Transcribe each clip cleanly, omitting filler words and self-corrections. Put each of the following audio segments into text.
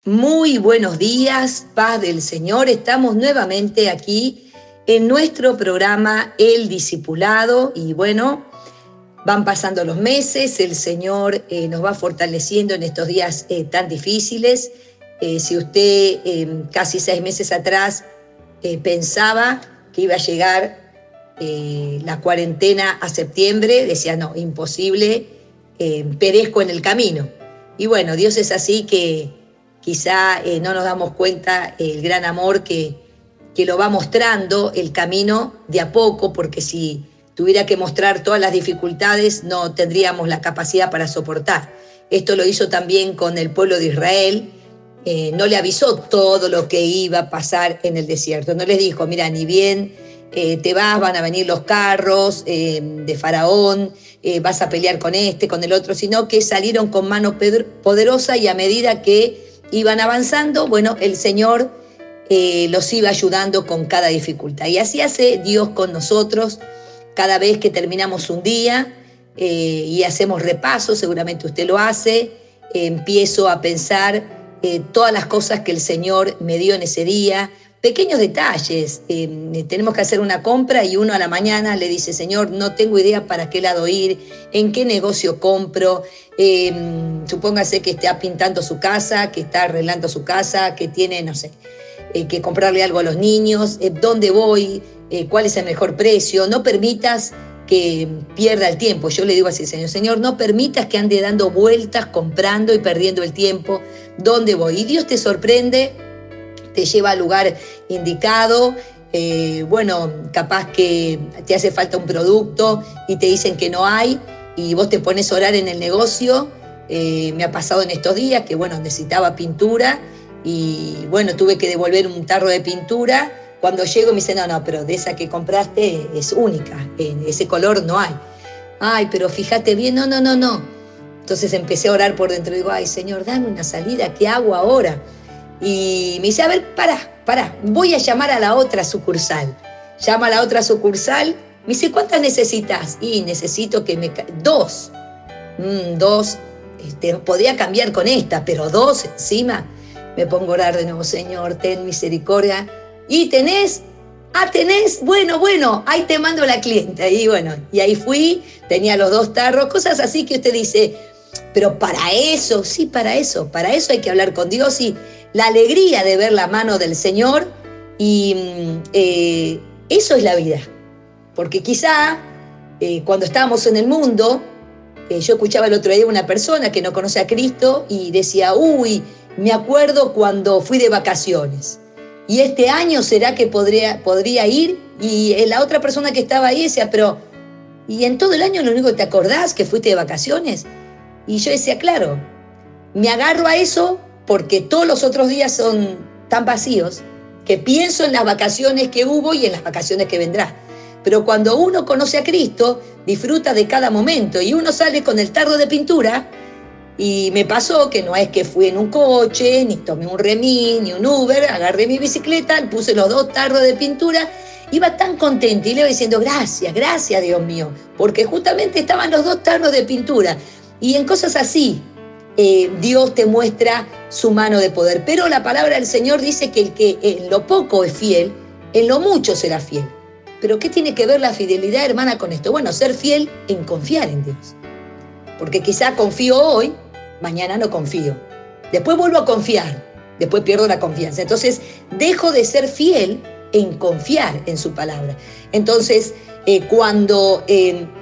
Muy buenos días, paz del Señor. Estamos nuevamente aquí en nuestro programa El Discipulado y bueno, van pasando los meses, el Señor nos va fortaleciendo en estos días tan difíciles. Si usted casi 6 meses atrás pensaba que iba a llegar la cuarentena a septiembre, decía no, imposible, perezco en el camino. Y bueno, Dios es así que quizá no nos damos cuenta el gran amor que lo va mostrando el camino de a poco, porque si tuviera que mostrar todas las dificultades no tendríamos la capacidad para soportar. Esto lo hizo también con el pueblo de Israel. No le avisó todo lo que iba a pasar en el desierto. No les dijo, mira, ni bien te vas, van a venir los carros de Faraón, vas a pelear con este, con el otro, sino que salieron con mano poderosa y a medida que iban avanzando, bueno, el Señor los iba ayudando con cada dificultad. Y así hace Dios con nosotros cada vez que terminamos un día y hacemos repaso, seguramente usted lo hace, empiezo a pensar todas las cosas que el Señor me dio en ese día, pequeños detalles. Tenemos que hacer una compra y uno a la mañana le dice, Señor, no tengo idea para qué lado ir, en qué negocio compro. Supóngase que está pintando su casa, que está arreglando su casa, que tiene, no sé, que comprarle algo a los niños, dónde voy, cuál es el mejor precio. No permitas que pierda el tiempo. Yo le digo así, Señor, no permitas que ande dando vueltas, comprando y perdiendo el tiempo. ¿Dónde voy? Y Dios te sorprende, te lleva al lugar indicado. Bueno, capaz que te hace falta un producto y te dicen que no hay y vos te pones a orar en el negocio. Me ha pasado en estos días que, bueno, necesitaba pintura y, bueno, tuve que devolver un tarro de pintura. Cuando llego me dice, no, pero de esa que compraste es única, ese color no hay. Ay, pero fíjate bien, no. Entonces empecé a orar por dentro y digo, ay, Señor, dame una salida, ¿qué hago ahora? Y me dice, a ver, pará, voy a llamar a la otra sucursal. Llama a la otra sucursal, me dice, ¿cuántas necesitas? Y necesito que me... Dos. Dos, podría cambiar con esta, pero dos encima. Me pongo a orar de nuevo, Señor, ten misericordia. ¿Y tenés? ¿Tenés? Bueno, ahí te mando la clienta. Y bueno, y ahí fui, tenía los 2 tarros, cosas así que usted dice, pero para eso hay que hablar con Dios y la alegría de ver la mano del Señor y eso es la vida. Porque quizá cuando estábamos en el mundo, yo escuchaba el otro día una persona que no conoce a Cristo y decía, me acuerdo cuando fui de vacaciones. Y este año será que podría ir, y la otra persona que estaba ahí decía, pero, ¿y en todo el año lo único que te acordás que fuiste de vacaciones? Y yo decía, claro, me agarro a eso porque todos los otros días son tan vacíos que pienso en las vacaciones que hubo y en las vacaciones que vendrán. Pero cuando uno conoce a Cristo, disfruta de cada momento y uno sale con el tarro de pintura. Y me pasó que no es que fui en un coche, ni tomé un remis, ni un Uber, agarré mi bicicleta, puse los 2 tarros de pintura, iba tan contenta y le iba diciendo, gracias, Dios mío, porque justamente estaban los 2 tarros de pintura. Y en cosas así, Dios te muestra su mano de poder. Pero la palabra del Señor dice que el que en lo poco es fiel, en lo mucho será fiel. Pero ¿qué tiene que ver la fidelidad, hermana, con esto? Bueno, ser fiel en confiar en Dios. Porque quizá confío hoy, mañana no confío. Después vuelvo a confiar, después pierdo la confianza. Entonces, dejo de ser fiel en confiar en su palabra. Entonces, cuando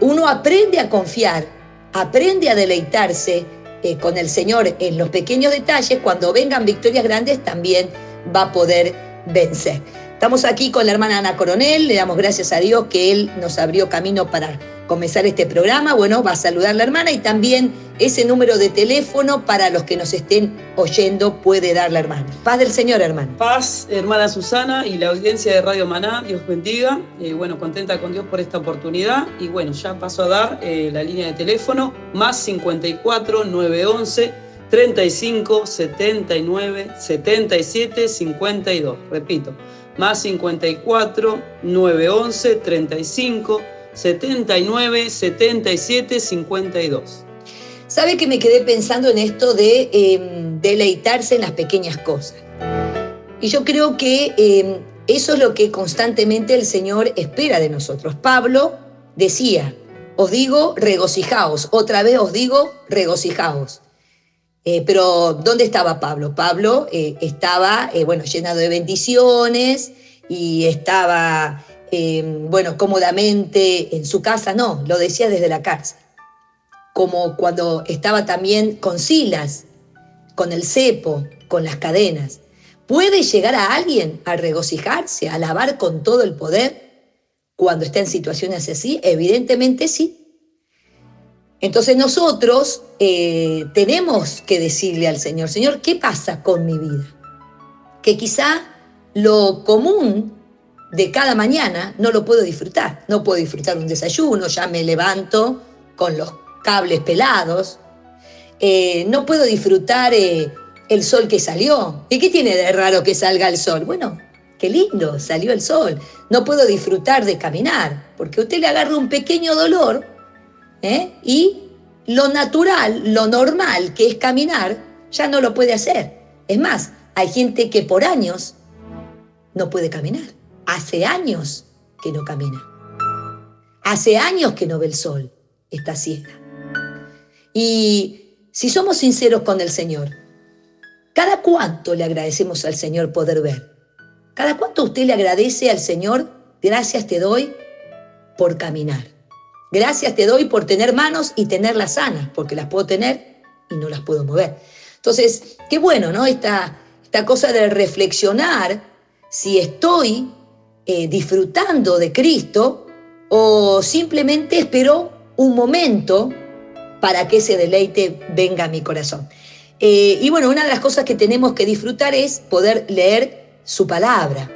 uno aprende a confiar, aprende a deleitarse con el Señor en los pequeños detalles, cuando vengan victorias grandes también va a poder vencer. Estamos aquí con la hermana Ana Coronel, le damos gracias a Dios que Él nos abrió camino para comenzar este programa. Bueno, va a saludar la hermana y también ese número de teléfono para los que nos estén oyendo puede dar la hermana. Paz del Señor, hermana. Paz, hermana Susana y la audiencia de Radio Maná, Dios bendiga. Bueno, contenta con Dios por esta oportunidad y bueno, ya paso a dar la línea de teléfono más 54 911 35 79 77 52. Repito, más 54 911 35 79 77 52. Sabe que me quedé pensando en esto de deleitarse en las pequeñas cosas. Y yo creo que eso es lo que constantemente el Señor espera de nosotros. Pablo decía, os digo regocijaos, otra vez os digo regocijaos. Pero ¿dónde estaba Pablo? Pablo estaba, llenado de bendiciones y estaba, cómodamente en su casa. No, lo decía desde la cárcel. Como cuando estaba también con Silas, con el cepo, con las cadenas. ¿Puede llegar a alguien a regocijarse, a alabar con todo el poder cuando está en situaciones así? Evidentemente sí. Entonces nosotros tenemos que decirle al Señor, Señor, ¿qué pasa con mi vida? Que quizá lo común de cada mañana no lo puedo disfrutar. No puedo disfrutar un desayuno, ya me levanto con los cables pelados. No puedo disfrutar el sol que salió. ¿Y qué tiene de raro que salga el sol? Bueno, qué lindo, salió el sol. No puedo disfrutar de caminar, porque usted le agarra un pequeño dolor, y lo natural, lo normal que es caminar, ya no lo puede hacer. Es más, hay gente que por años no puede caminar. Hace años que no camina. Hace años que no ve el sol. Está ciega. Y si somos sinceros con el Señor, ¿cada cuánto le agradecemos al Señor poder ver? ¿Cada cuánto usted le agradece al Señor? Gracias te doy por caminar. Gracias te doy por tener manos y tenerlas sanas, porque las puedo tener y no las puedo mover. Entonces, qué bueno, ¿no? Esta cosa de reflexionar si estoy disfrutando de Cristo o simplemente espero un momento para que ese deleite venga a mi corazón. Una de las cosas que tenemos que disfrutar es poder leer su palabra.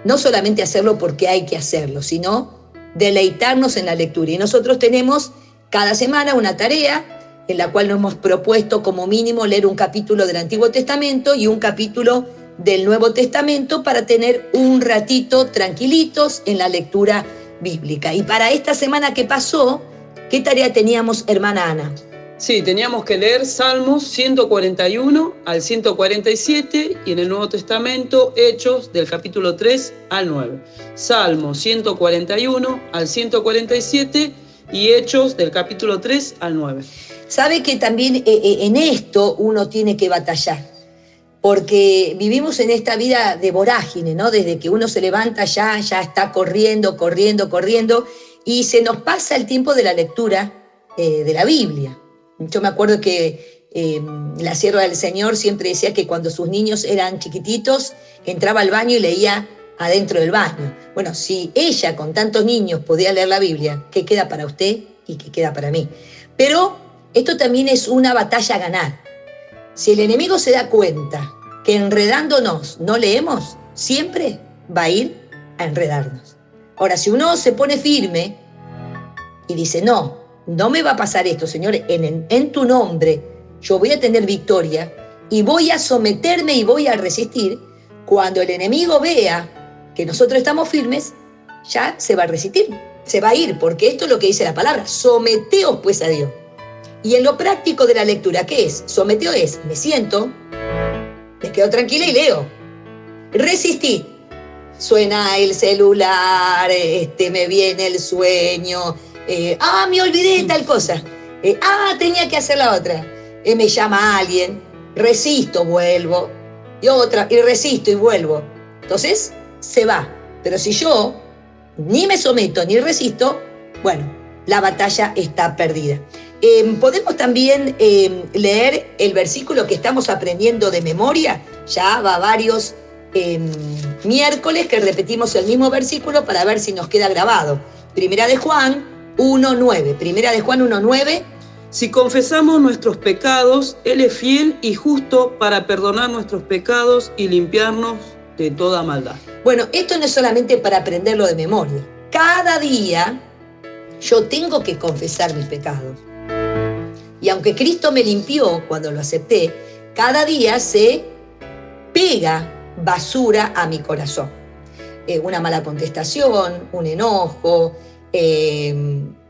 No solamente hacerlo porque hay que hacerlo, sino deleitarnos en la lectura. Y nosotros tenemos cada semana una tarea en la cual nos hemos propuesto como mínimo leer un capítulo del Antiguo Testamento y un capítulo del Nuevo Testamento para tener un ratito tranquilitos en la lectura bíblica. Y para esta semana que pasó, ¿qué tarea teníamos, hermana Ana? Sí, teníamos que leer Salmos 141 al 147 y en el Nuevo Testamento Hechos del capítulo 3 al 9. Salmos 141 al 147 y Hechos del capítulo 3 al 9. Sabe que también en esto uno tiene que batallar, porque vivimos en esta vida de vorágine, ¿no? Desde que uno se levanta ya está corriendo, y se nos pasa el tiempo de la lectura de la Biblia. Yo me acuerdo que la sierva del Señor siempre decía que cuando sus niños eran chiquititos, entraba al baño y leía adentro del baño. Bueno, si ella con tantos niños podía leer la Biblia, ¿qué queda para usted y qué queda para mí? Pero esto también es una batalla a ganar. Si el enemigo se da cuenta que enredándonos no leemos, siempre va a ir a enredarnos. Ahora, si uno se pone firme y dice, no me va a pasar esto, Señor, en tu nombre yo voy a tener victoria y voy a someterme y voy a resistir, cuando el enemigo vea que nosotros estamos firmes, ya se va a resistir, se va a ir, porque esto es lo que dice la palabra, someteos pues a Dios. Y en lo práctico de la lectura, ¿qué es? Someteo es, me siento, me quedo tranquila y leo. Resistir, suena el celular, me viene el sueño, me olvidé de tal cosa, tenía que hacer la otra, me llama alguien, resisto, vuelvo, y resisto y vuelvo. Entonces se va. Pero si yo ni me someto ni resisto, bueno, la batalla está perdida. Podemos también leer el versículo que estamos aprendiendo de memoria. Ya va varios miércoles que repetimos el mismo versículo para ver si nos queda grabado. Primera de Juan 1:9. Primera de Juan 1:9. Si confesamos nuestros pecados, Él es fiel y justo para perdonar nuestros pecados y limpiarnos de toda maldad. Bueno, esto no es solamente para aprenderlo de memoria. Cada día yo tengo que confesar mis pecados. Y aunque Cristo me limpió cuando lo acepté, cada día se pega basura a mi corazón. Una mala contestación, un enojo,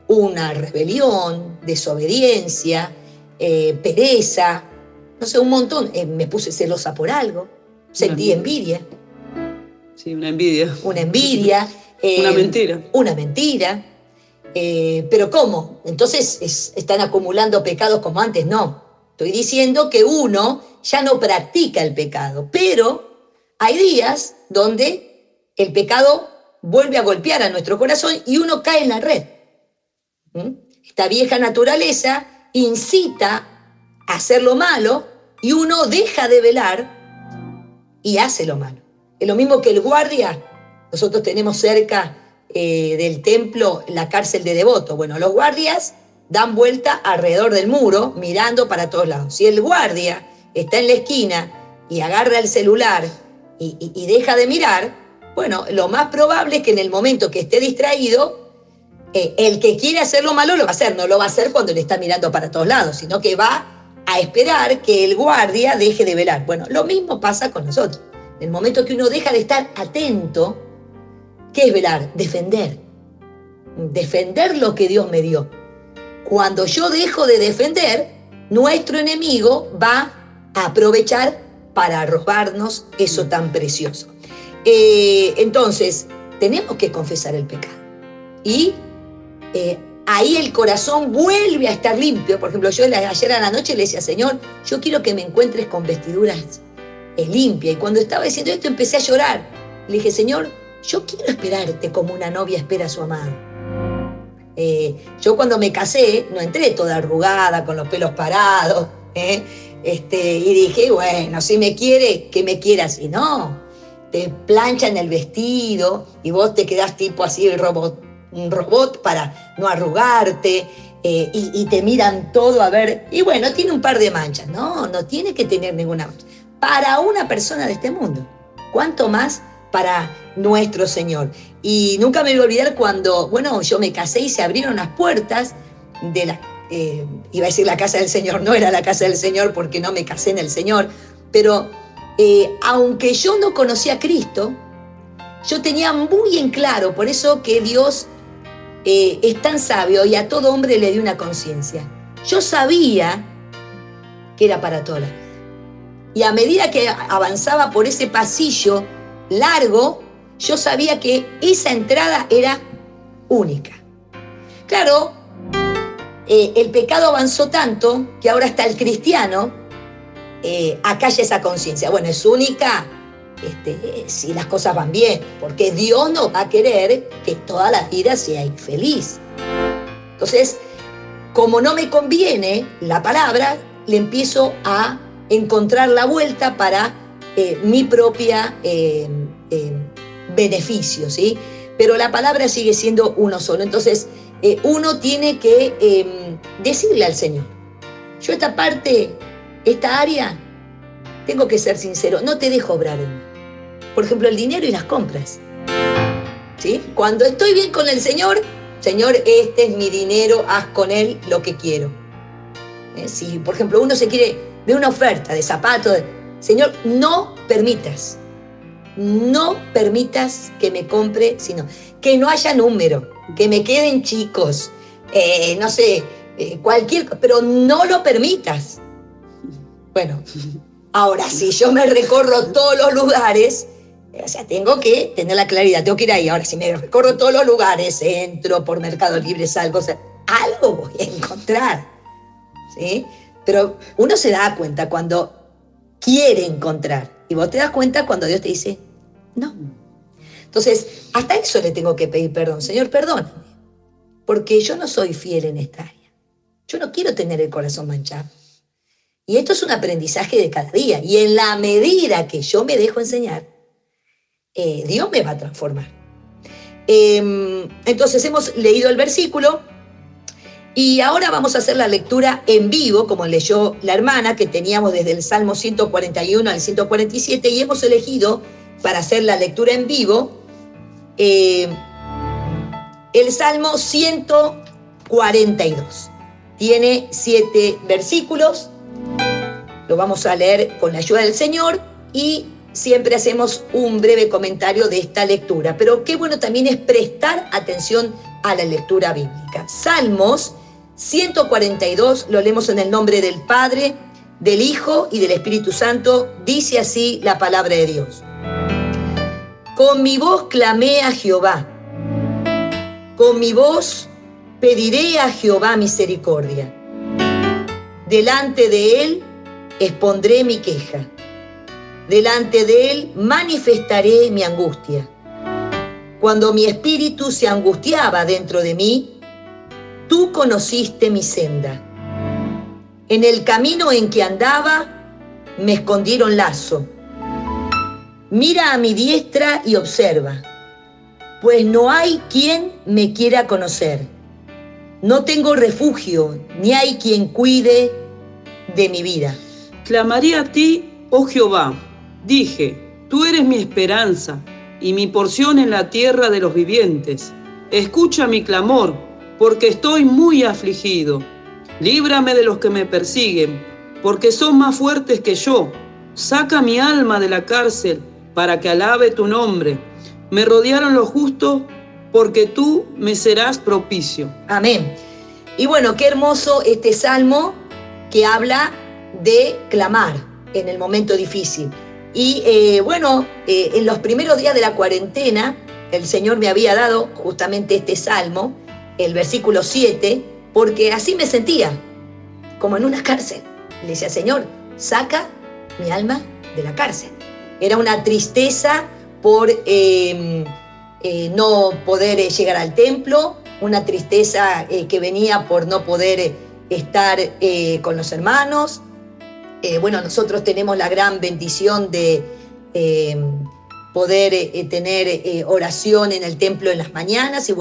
una rebelión, desobediencia, pereza, no sé, un montón. Me puse celosa por algo, sentí envidia. Sí, una envidia. Una envidia. Una mentira. Una mentira. Pero ¿cómo? Entonces están acumulando pecados como antes. No, estoy diciendo que uno ya no practica el pecado, pero hay días donde el pecado vuelve a golpear a nuestro corazón y uno cae en la red. Esta vieja naturaleza incita a hacer lo malo y uno deja de velar y hace lo malo. Es lo mismo que el guardia. Nosotros tenemos cerca del templo la cárcel de Devoto. Bueno, los guardias dan vuelta alrededor del muro mirando para todos lados. Si el guardia está en la esquina y agarra el celular y deja de mirar, bueno, lo más probable es que en el momento que esté distraído, el que quiere hacer lo malo lo va a hacer. No lo va a hacer cuando le está mirando para todos lados, sino que va a esperar que el guardia deje de velar. Bueno, lo mismo pasa con nosotros. En el momento que uno deja de estar atento, ¿qué es velar? Defender. Defender lo que Dios me dio. Cuando yo dejo de defender, nuestro enemigo va a aprovechar para robarnos eso tan precioso. Entonces, tenemos que confesar el pecado. Y ahí el corazón vuelve a estar limpio. Por ejemplo, yo ayer a la noche le decía, Señor, yo quiero que me encuentres con vestiduras limpias. Y cuando estaba diciendo esto, empecé a llorar. Le dije, Señor, yo quiero esperarte como una novia espera a su amado. Yo cuando me casé, no entré toda arrugada, con los pelos parados, y dije, bueno, si me quiere, que me quiera así. No, te planchan el vestido y vos te quedás tipo así un robot para no arrugarte, y te miran todo a ver, y bueno, tiene un par de manchas. No tiene que tener ninguna mancha. Para una persona de este mundo, ¿cuánto más para nuestro Señor? Y nunca me voy a olvidar cuando, bueno, yo me casé y se abrieron las puertas de la, iba a decir la casa del Señor, no era la casa del Señor porque no me casé en el Señor, pero aunque yo no conocía a Cristo, yo tenía muy en claro, por eso que Dios es tan sabio y a todo hombre le dio una conciencia. Yo sabía que era para toda la vida. Y a medida que avanzaba por ese pasillo largo, yo sabía que esa entrada era única. Claro, el pecado avanzó tanto que ahora hasta el cristiano acalla esa conciencia. Bueno, es única si las cosas van bien, porque Dios no va a querer que toda la vida sea infeliz. Entonces, como no me conviene la palabra, le empiezo a encontrar la vuelta para mi propia beneficio, ¿sí? Pero la palabra sigue siendo uno solo. Entonces, uno tiene que decirle al Señor, yo esta parte, esta área, tengo que ser sincero, no te dejo obrar en mí. Por ejemplo, el dinero y las compras, ¿sí? Cuando estoy bien con el Señor, Señor, este es mi dinero, haz con él lo que quiero. Si, por ejemplo, uno se quiere de una oferta de zapatos, Señor, no permitas que me compre, sino que no haya número, que me queden chicos, no sé, cualquier, pero no lo permitas. Bueno, ahora si yo me recorro todos los lugares, o sea, tengo que tener la claridad, tengo que ir ahí. Ahora, si me recorro todos los lugares, entro por Mercado Libre, salgo, o sea, algo voy a encontrar, ¿sí? Pero uno se da cuenta cuando quiere encontrar, y vos te das cuenta cuando Dios te dice, no. Entonces, hasta eso le tengo que pedir perdón. Señor, perdóname, porque yo no soy fiel en esta área. Yo no quiero tener el corazón manchado. Y esto es un aprendizaje de cada día. Y en la medida que yo me dejo enseñar, Dios me va a transformar. Entonces hemos leído el versículo y ahora vamos a hacer la lectura en vivo, como leyó la hermana, que teníamos desde el Salmo 141 al 147, y hemos elegido para hacer la lectura en vivo el Salmo 142. Tiene 7 versículos. Lo vamos a leer con la ayuda del Señor y siempre hacemos un breve comentario de esta lectura. Pero qué bueno también es prestar atención a la lectura bíblica. Salmos 142, lo leemos en el nombre del Padre, del Hijo y del Espíritu Santo. Dice así la palabra de Dios. Con mi voz clamé a Jehová, con mi voz pediré a Jehová misericordia. Delante de él expondré mi queja, delante de él manifestaré mi angustia. Cuando mi espíritu se angustiaba dentro de mí, tú conociste mi senda. En el camino en que andaba, me escondieron lazo. Mira a mi diestra y observa, pues no hay quien me quiera conocer. No tengo refugio, ni hay quien cuide de mi vida. Clamaré a ti, oh Jehová. Dije, tú eres mi esperanza y mi porción en la tierra de los vivientes. Escucha mi clamor, porque estoy muy afligido. Líbrame de los que me persiguen, porque son más fuertes que yo. Saca mi alma de la cárcel, para que alabe tu nombre. Me rodearon los justos, porque tú me serás propicio. Amén. Y bueno, qué hermoso este salmo que habla de clamar en el momento difícil. Y en los primeros días de la cuarentena, el Señor me había dado justamente este salmo, el versículo 7, porque así me sentía, como en una cárcel. Le decía, Señor, saca mi alma de la cárcel. Era una tristeza por no poder llegar al templo, una tristeza que venía por no poder estar con los hermanos. Nosotros tenemos la gran bendición de poder tener oración en el templo en las mañanas y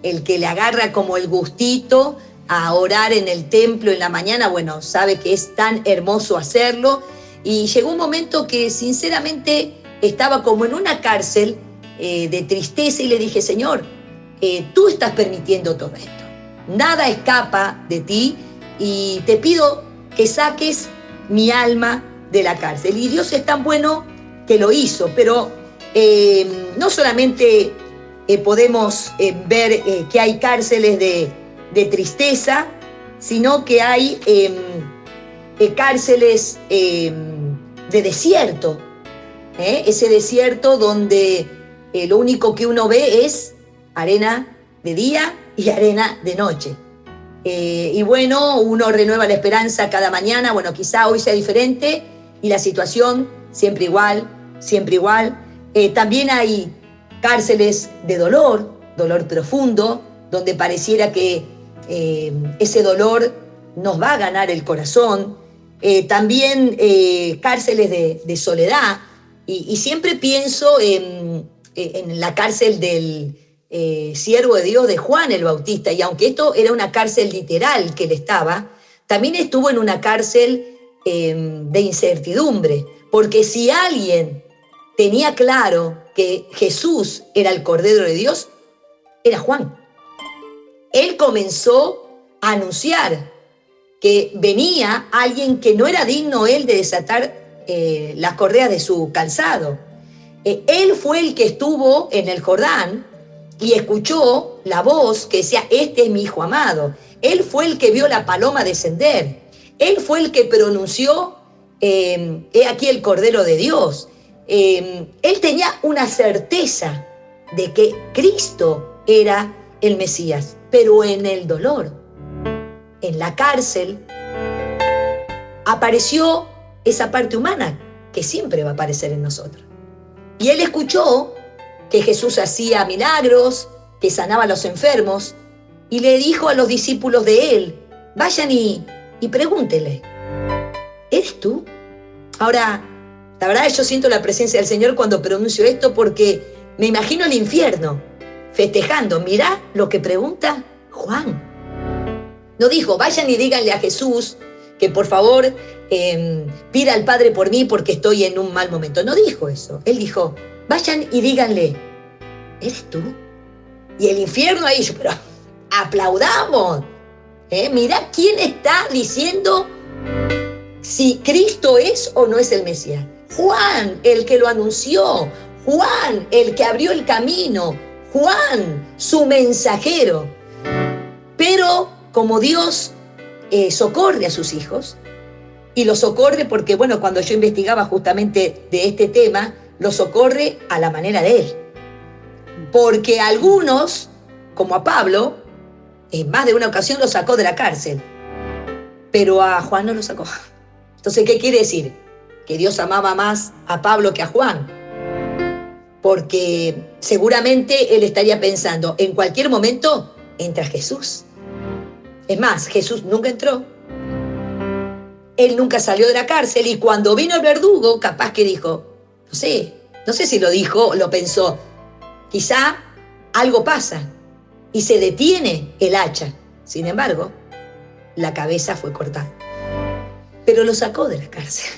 el que le agarra como el gustito a orar en el templo en la mañana, sabe que es tan hermoso hacerlo. Y llegó un momento que sinceramente estaba como en una cárcel de tristeza y le dije, Señor, tú estás permitiendo todo esto. Nada escapa de ti y te pido que saques mi alma de la cárcel. Y Dios es tan bueno que lo hizo, pero no solamente podemos ver que hay cárceles de tristeza, sino que hay cárceles de desierto, ese desierto donde lo único que uno ve es arena de día y arena de noche. Uno renueva la esperanza cada mañana, quizá hoy sea diferente y la situación siempre igual, siempre igual. También hay cárceles de dolor profundo, donde pareciera que ese dolor nos va a ganar el corazón. También cárceles de soledad, y siempre pienso en la cárcel del siervo de Dios de Juan el Bautista, y aunque esto era una cárcel literal que él estaba, también estuvo en una cárcel de incertidumbre, porque si alguien tenía claro que Jesús era el Cordero de Dios, era Juan. Él comenzó a anunciar que venía alguien que no era digno él de desatar las correas de su calzado. Él fue el que estuvo en el Jordán y escuchó la voz que decía, este es mi hijo amado. Él fue el que vio la paloma descender. Él fue el que pronunció, he aquí el Cordero de Dios. Él tenía una certeza de que Cristo era el Mesías, pero en el dolor, en la cárcel, apareció esa parte humana que siempre va a aparecer en nosotros. Y él escuchó que Jesús hacía milagros, que sanaba a los enfermos, y le dijo a los discípulos de él, vayan y pregúntenle, ¿eres tú? Ahora, la verdad yo siento la presencia del Señor cuando pronuncio esto, porque me imagino el infierno festejando. Mirá lo que pregunta Juan. No dijo, vayan y díganle a Jesús que por favor pida al Padre por mí porque estoy en un mal momento. No dijo eso. Él dijo, vayan y díganle, ¿eres tú? Y el infierno ahí, pero aplaudamos. Mirá quién está diciendo si Cristo es o no es el Mesías. Juan, el que lo anunció. Juan, el que abrió el camino. Juan, su mensajero. Pero como Dios socorre a sus hijos, y los socorre porque, bueno, cuando yo investigaba justamente de este tema, los socorre a la manera de Él. Porque algunos, como a Pablo, en más de una ocasión lo sacó de la cárcel, pero a Juan no lo sacó. Entonces, ¿qué quiere decir? Que Dios amaba más a Pablo que a Juan. Porque seguramente él estaría pensando, en cualquier momento entra Jesús. Es más, Jesús nunca entró. Él nunca salió de la cárcel, y cuando vino el verdugo, capaz que dijo, no sé si lo dijo o lo pensó, quizá algo pasa y se detiene el hacha. Sin embargo, la cabeza fue cortada. Pero lo sacó de la cárcel,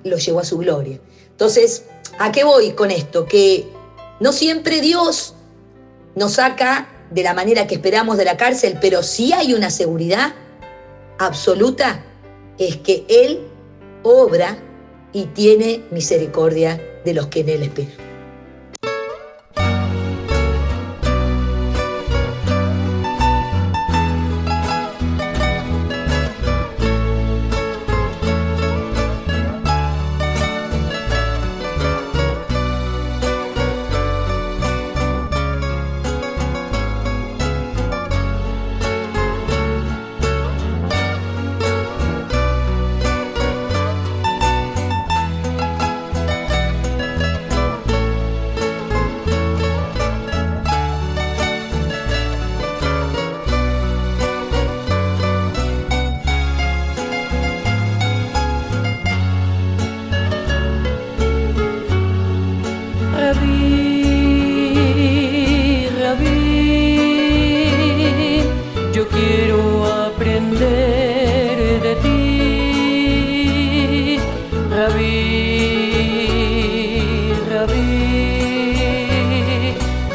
lo llevó a su gloria. Entonces, ¿a qué voy con esto? Que no siempre Dios nos saca de la manera que esperamos de la cárcel, pero sí hay una seguridad absoluta, es que Él obra y tiene misericordia de los que en Él esperan.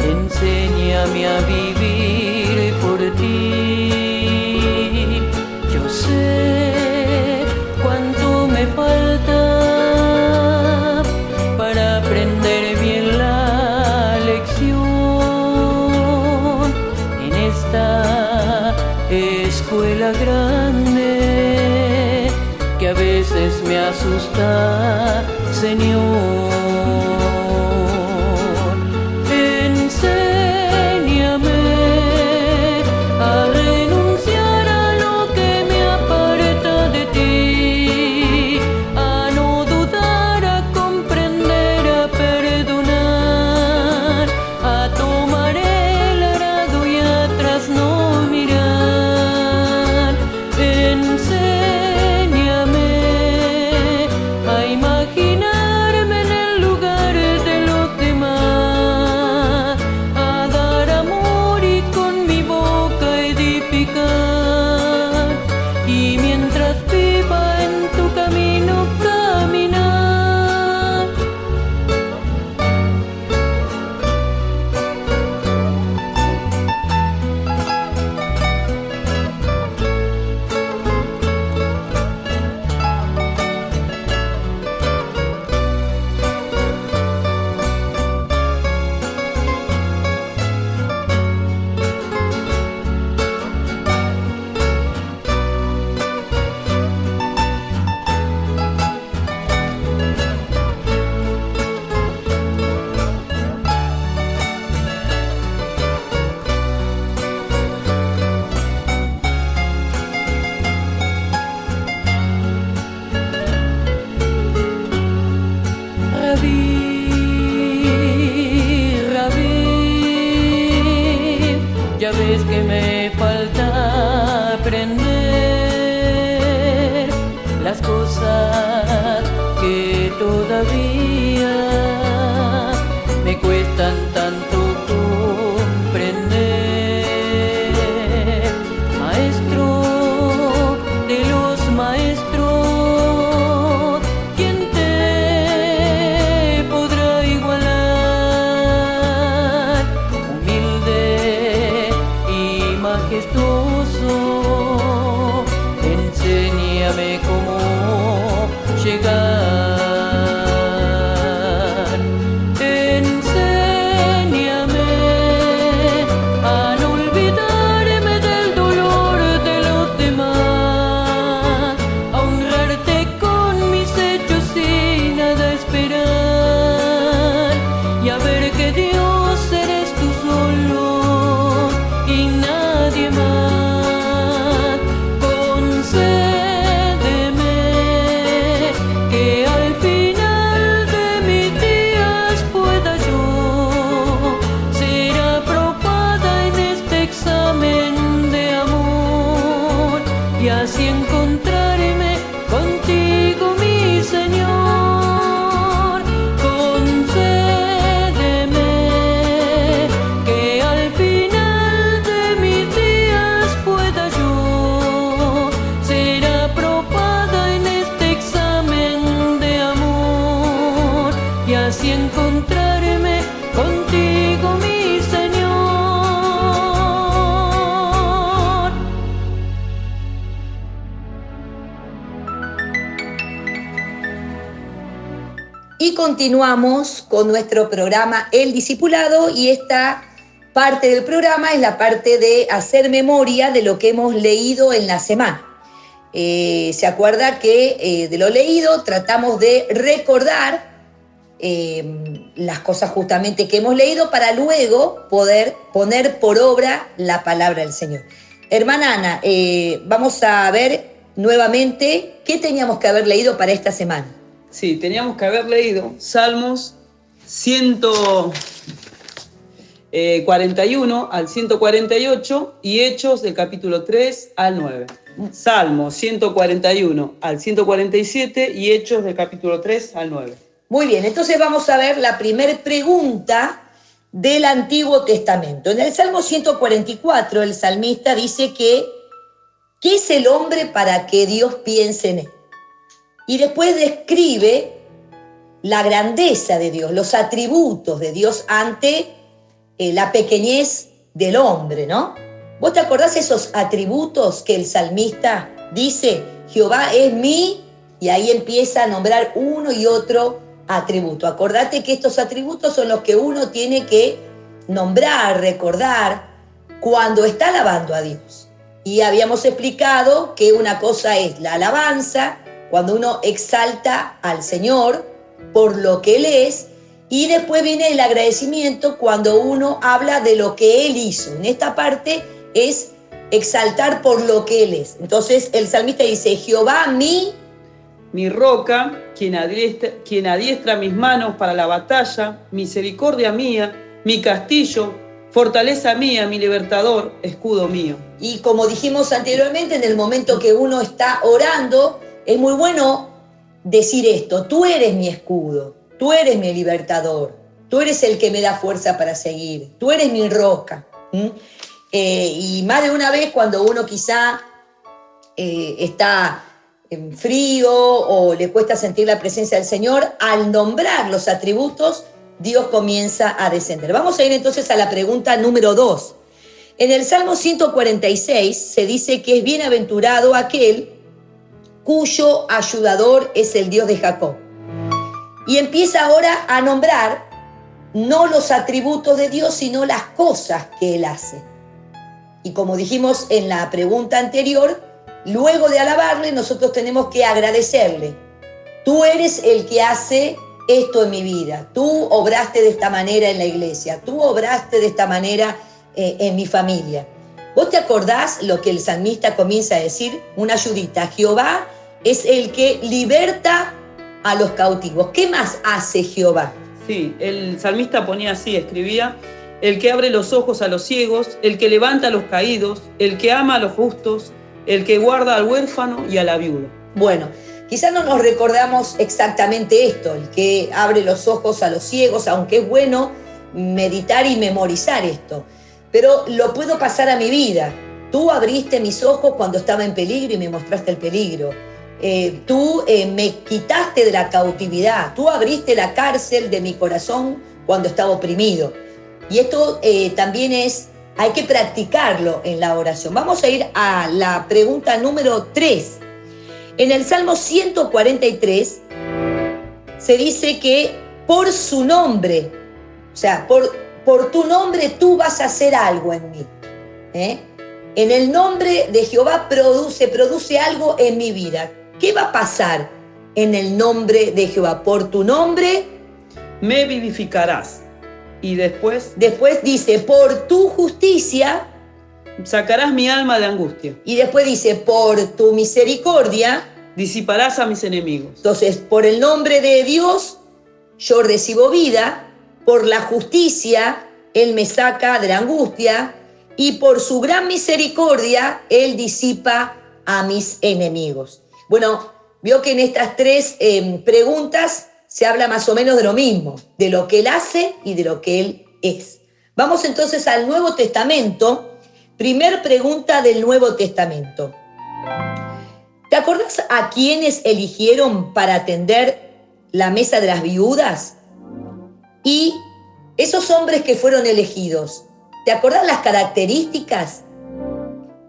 Enséñame así encontrarme contigo, mi Señor. Y continuamos con nuestro programa El Discipulado, y esta parte del programa es la parte de hacer memoria de lo que hemos leído en la semana. Se acuerda que de lo leído tratamos de recordar las cosas justamente que hemos leído para luego poder poner por obra la palabra del Señor. Hermana Ana, vamos a ver nuevamente qué teníamos que haber leído para esta semana. Sí, teníamos que haber leído Salmos 141 al 148 y Hechos del capítulo 3 al 9. Salmos 141 al 147 y Hechos del capítulo 3 al 9. Muy bien, entonces vamos a ver la primera pregunta del Antiguo Testamento. En el Salmo 144 el salmista dice que ¿qué es el hombre para que Dios piense en él? Y después describe la grandeza de Dios, los atributos de Dios ante la pequeñez del hombre, ¿no? ¿Vos te acordás esos atributos que el salmista dice? Jehová es mi, y ahí empieza a nombrar uno y otro atributo. Acordate que estos atributos son los que uno tiene que nombrar, recordar cuando está alabando a Dios. Y habíamos explicado que una cosa es la alabanza, cuando uno exalta al Señor por lo que Él es, y después viene el agradecimiento cuando uno habla de lo que Él hizo. En esta parte es exaltar por lo que Él es. Entonces el salmista dice, Jehová mi roca, quien adiestra mis manos para la batalla, misericordia mía, mi castillo, fortaleza mía, mi libertador, escudo mío. Y como dijimos anteriormente, en el momento que uno está orando, es muy bueno decir esto: tú eres mi escudo, tú eres mi libertador, tú eres el que me da fuerza para seguir, tú eres mi roca. Y más de una vez cuando uno quizá está en frío o le cuesta sentir la presencia del Señor, al nombrar los atributos, Dios comienza a descender. Vamos a ir entonces a la pregunta número 2. En el Salmo 146 se dice que es bienaventurado aquel cuyo ayudador es el Dios de Jacob. Y empieza ahora a nombrar no los atributos de Dios, sino las cosas que Él hace. Y como dijimos en la pregunta anterior, luego de alabarle, nosotros tenemos que agradecerle. Tú eres el que hace esto en mi vida. Tú obraste de esta manera en la iglesia. Tú obraste de esta manera en mi familia. ¿Vos te acordás lo que el salmista comienza a decir? Una ayudita. Jehová es el que liberta a los cautivos. ¿Qué más hace Jehová? Sí, el salmista ponía así, escribía: el que abre los ojos a los ciegos, el que levanta a los caídos, el que ama a los justos, el que guarda al huérfano y a la viuda. Bueno, quizás no nos recordamos exactamente esto, el que abre los ojos a los ciegos, aunque es bueno meditar y memorizar esto, pero lo puedo pasar a mi vida. Tú abriste mis ojos cuando estaba en peligro y me mostraste el peligro. Tú me quitaste de la cautividad. Tú abriste la cárcel de mi corazón cuando estaba oprimido. Y esto también hay que practicarlo en la oración. Vamos a ir a la pregunta número 3. En el Salmo 143 se dice que por su nombre, o sea, por tu nombre tú vas a hacer algo en mí. En el nombre de Jehová produce algo en mi vida. ¿Qué va a pasar en el nombre de Jehová? Por tu nombre me vivificarás. Y después dice, por tu justicia sacarás mi alma de angustia. Y después dice, por tu misericordia disiparás a mis enemigos. Entonces, por el nombre de Dios yo recibo vida, por la justicia Él me saca de la angustia, y por su gran misericordia Él disipa a mis enemigos. Bueno, vio que en estas tres preguntas se habla más o menos de lo mismo, de lo que Él hace y de lo que Él es. Vamos entonces al Nuevo Testamento. Primer pregunta del Nuevo Testamento. ¿Te acordás a quiénes eligieron para atender la mesa de las viudas? Y esos hombres que fueron elegidos, ¿te acordás las características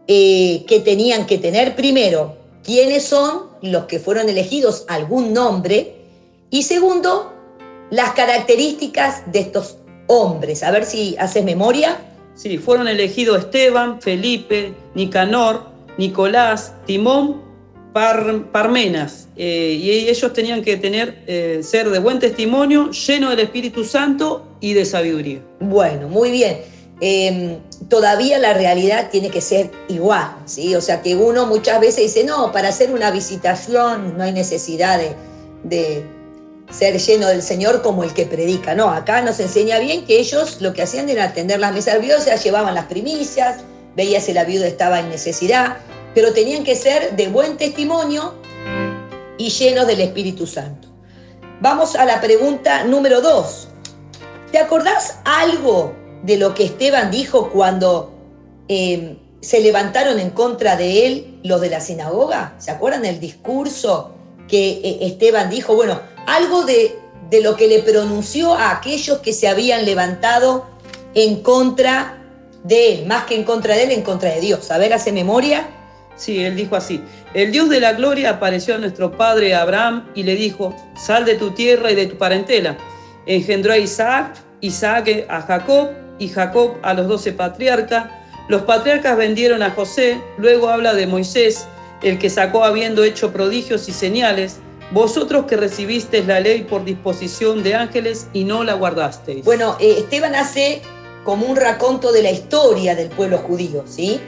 que tenían que tener? Primero, ¿quiénes son los que fueron elegidos? Algún nombre. Y segundo, las características de estos hombres. A ver si haces memoria. Sí, fueron elegidos Esteban, Felipe, Nicanor, Nicolás, Timón, Parmenas. Y ellos tenían que ser de buen testimonio, llenos del Espíritu Santo y de sabiduría. Bueno, muy bien. Todavía la realidad tiene que ser igual, ¿sí? O sea que uno muchas veces dice, no, para hacer una visitación no hay necesidad de ser lleno del Señor como el que predica. No, acá nos enseña bien que ellos lo que hacían era atender las mesas viudas, o sea, llevaban las primicias, veía si la viuda estaba en necesidad, pero tenían que ser de buen testimonio y llenos del Espíritu Santo. Vamos a la pregunta número 2. ¿Te acordás algo de lo que Esteban dijo cuando se levantaron en contra de él los de la sinagoga? ¿Se acuerdan del discurso que Esteban dijo? Bueno, algo de lo que le pronunció a aquellos que se habían levantado en contra de él, más que en contra de él, en contra de Dios. A ver, ¿hace memoria? Sí, él dijo así: el Dios de la gloria apareció a nuestro padre Abraham y le dijo, sal de tu tierra y de tu parentela. Engendró a Isaac, Isaac a Jacob y Jacob a los 12 patriarcas. Los patriarcas vendieron a José. Luego habla de Moisés, el que sacó habiendo hecho prodigios y señales. Vosotros que recibisteis la ley por disposición de ángeles y no la guardasteis. Bueno, Esteban hace como un raconto de la historia del pueblo judío, ¿sí?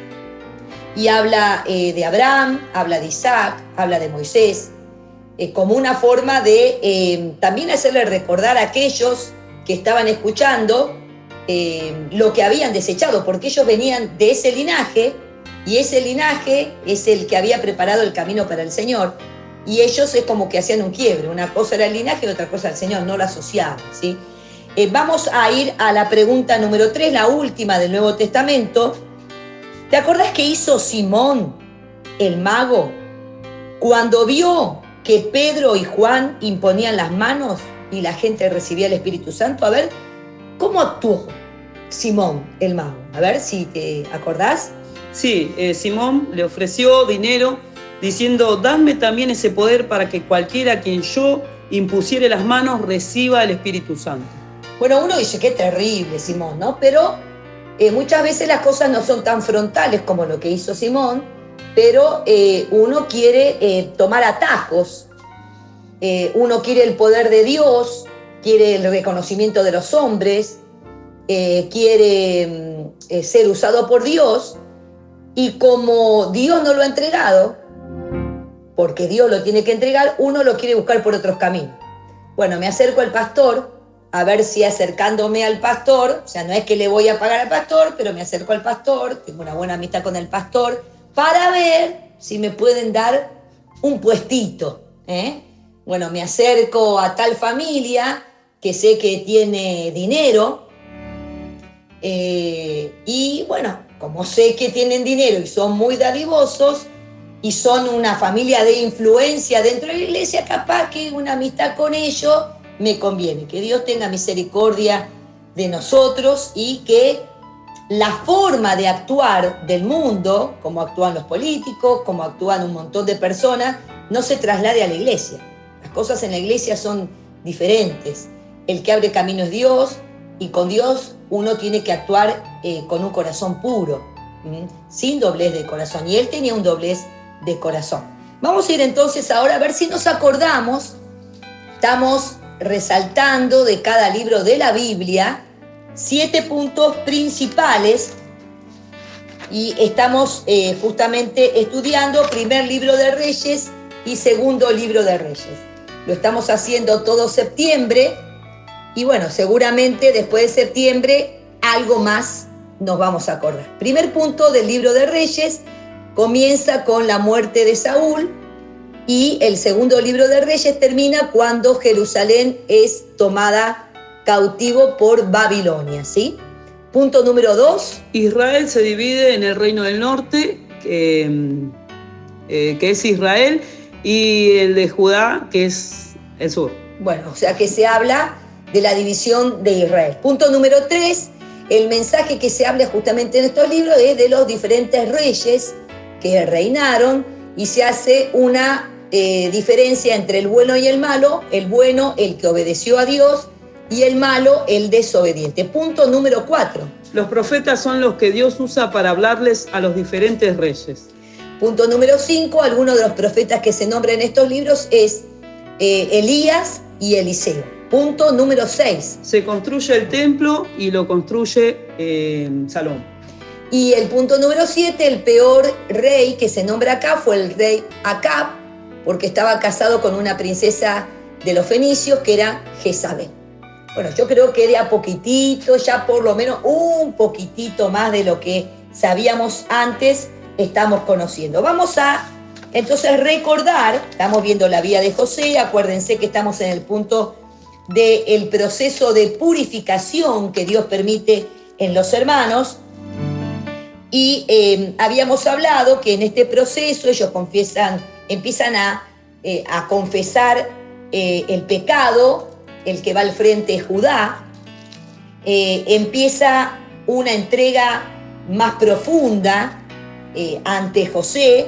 Y habla de Abraham, habla de Isaac, habla de Moisés, como una forma de también hacerle recordar a aquellos que estaban escuchando lo que habían desechado, porque ellos venían de ese linaje, y ese linaje es el que había preparado el camino para el Señor, y ellos es como que hacían un quiebre, una cosa era el linaje y otra cosa el Señor, no la asociaban, ¿sí? Vamos a ir a la pregunta número 3, la última del Nuevo Testamento. ¿Te acordás qué hizo Simón, el mago, cuando vio que Pedro y Juan imponían las manos y la gente recibía el Espíritu Santo? A ver, ¿cómo actuó Simón, el mago? A ver si te acordás. Sí, Simón le ofreció dinero diciendo, dadme también ese poder para que cualquiera a quien yo impusiere las manos reciba el Espíritu Santo. Bueno, uno dice, qué terrible Simón, ¿no? Pero muchas veces las cosas no son tan frontales como lo que hizo Simón, pero uno quiere tomar atajos, uno quiere el poder de Dios, quiere el reconocimiento de los hombres, quiere ser usado por Dios, y como Dios no lo ha entregado, porque Dios lo tiene que entregar, uno lo quiere buscar por otros caminos. Bueno, me acerco al pastor, a ver si acercándome al pastor, o sea, no es que le voy a pagar al pastor, pero me acerco al pastor, tengo una buena amistad con el pastor, para ver si me pueden dar un puestito, ¿eh? Bueno, me acerco a tal familia que sé que tiene dinero, y bueno, como sé que tienen dinero y son muy dadivosos, y son una familia de influencia dentro de la iglesia, capaz que una amistad con ellos me conviene. Que Dios tenga misericordia de nosotros y que la forma de actuar del mundo, como actúan los políticos, como actúan un montón de personas, no se traslade a la iglesia. Las cosas en la iglesia son diferentes. El que abre camino es Dios, y con Dios uno tiene que actuar con un corazón puro, sin doblez de corazón. Y él tenía un doblez de corazón. Vamos a ir entonces ahora a ver si nos acordamos. Estamos resaltando de cada libro de la Biblia 7 puntos principales, y estamos justamente estudiando primer libro de Reyes y segundo libro de Reyes. Lo estamos haciendo todo septiembre, y bueno, seguramente después de septiembre algo más nos vamos a acordar. Primer punto del libro de Reyes comienza con la muerte de Saúl, y el segundo libro de Reyes termina cuando Jerusalén es tomada cautivo por Babilonia, ¿sí? Punto número 2. Israel se divide en el reino del norte, que es Israel, y el de Judá, que es el sur. Bueno, o sea que se habla de la división de Israel. Punto número 3, el mensaje que se habla justamente en estos libros es de los diferentes reyes que reinaron y se hace una diferencia entre el bueno y el malo, el bueno, el que obedeció a Dios, y el malo, el desobediente. Punto número 4. Los profetas son los que Dios usa para hablarles a los diferentes reyes. Punto número 5, algunos de los profetas que se nombran en estos libros es Elías y Eliseo. Punto número 6. Se construye el templo y lo construye Salomón. Y el punto número 7, el peor rey que se nombra acá fue el rey Acab, porque estaba casado con una princesa de los fenicios que era Jezabel. Bueno, yo creo que de a poquitito, ya por lo menos un poquitito más de lo que sabíamos antes, estamos conociendo. Vamos a entonces recordar, estamos viendo la vida de José, acuérdense que estamos en el punto del proceso de purificación que Dios permite en los hermanos. Y habíamos hablado que en este proceso ellos empiezan a confesar el pecado. El que va al frente es Judá. Empieza una entrega más profunda ante José,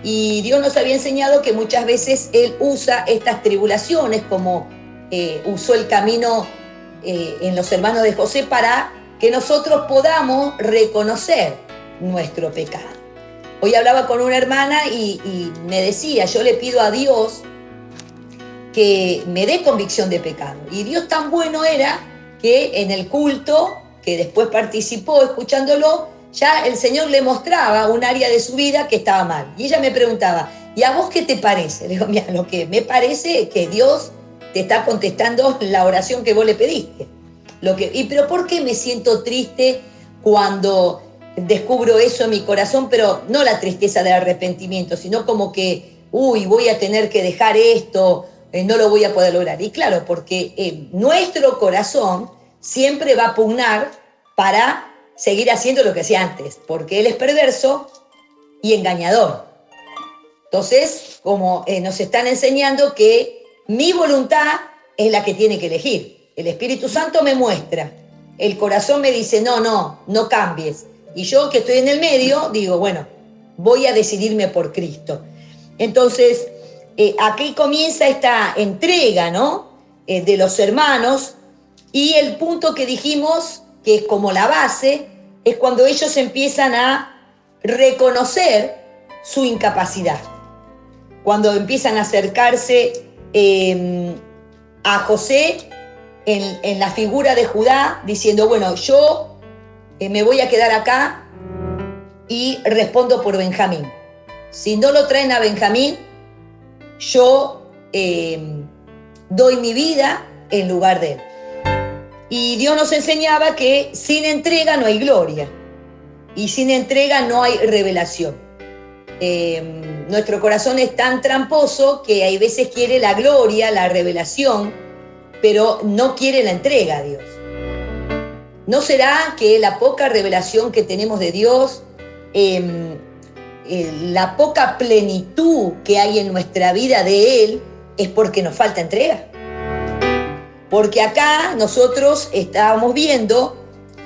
y Dios nos había enseñado que muchas veces Él usa estas tribulaciones, como usó el camino en los hermanos de José, para que nosotros podamos reconocer nuestro pecado. Hoy hablaba con una hermana y me decía, yo le pido a Dios que me dé convicción de pecado. Y Dios tan bueno era que en el culto, que después participó escuchándolo, ya el Señor le mostraba un área de su vida que estaba mal. Y ella me preguntaba, ¿y a vos qué te parece? Le digo, mira, lo que me parece es que Dios te está contestando la oración que vos le pediste. Pero ¿por qué me siento triste cuando descubro eso en mi corazón? Pero no la tristeza del arrepentimiento, sino como que, voy a tener que dejar esto, no lo voy a poder lograr. Y claro, porque nuestro corazón siempre va a pugnar para seguir haciendo lo que hacía antes, porque Él es perverso y engañador. Entonces, como nos están enseñando que mi voluntad es la que tiene que elegir. El Espíritu Santo me muestra, el corazón me dice, no cambies. Y yo, que estoy en el medio, digo, bueno, voy a decidirme por Cristo. Entonces, aquí comienza esta entrega, ¿no? De los hermanos, y el punto que dijimos, que es como la base, es cuando ellos empiezan a reconocer su incapacidad. Cuando empiezan a acercarse a José en la figura de Judá, diciendo, bueno, yo me voy a quedar acá y respondo por Benjamín. Si no lo traen a Benjamín, yo doy mi vida en lugar de él. Y Dios nos enseñaba que sin entrega no hay gloria, y sin entrega no hay revelación. Nuestro corazón es tan tramposo que hay veces quiere la gloria, la revelación, pero no quiere la entrega a Dios. ¿No será que la poca revelación que tenemos de Dios, la poca plenitud que hay en nuestra vida de Él, es porque nos falta entrega? Porque acá nosotros estábamos viendo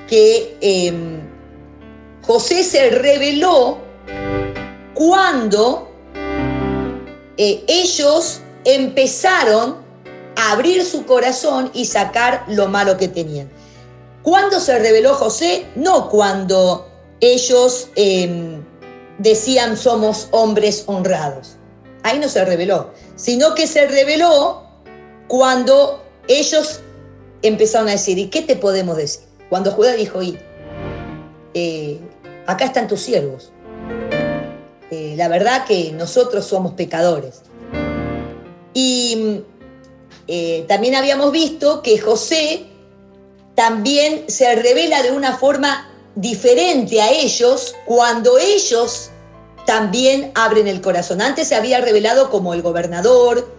que José se reveló cuando ellos empezaron a abrir su corazón y sacar lo malo que tenían. ¿Cuándo se reveló José? No cuando ellos decían somos hombres honrados. Ahí no se reveló, sino que se reveló cuando ellos empezaron a decir, ¿y qué te podemos decir? Cuando Judá dijo, acá están tus siervos. La verdad que nosotros somos pecadores. Y también habíamos visto que José también se revela de una forma diferente a ellos cuando ellos también abren el corazón. Antes se había revelado como el gobernador,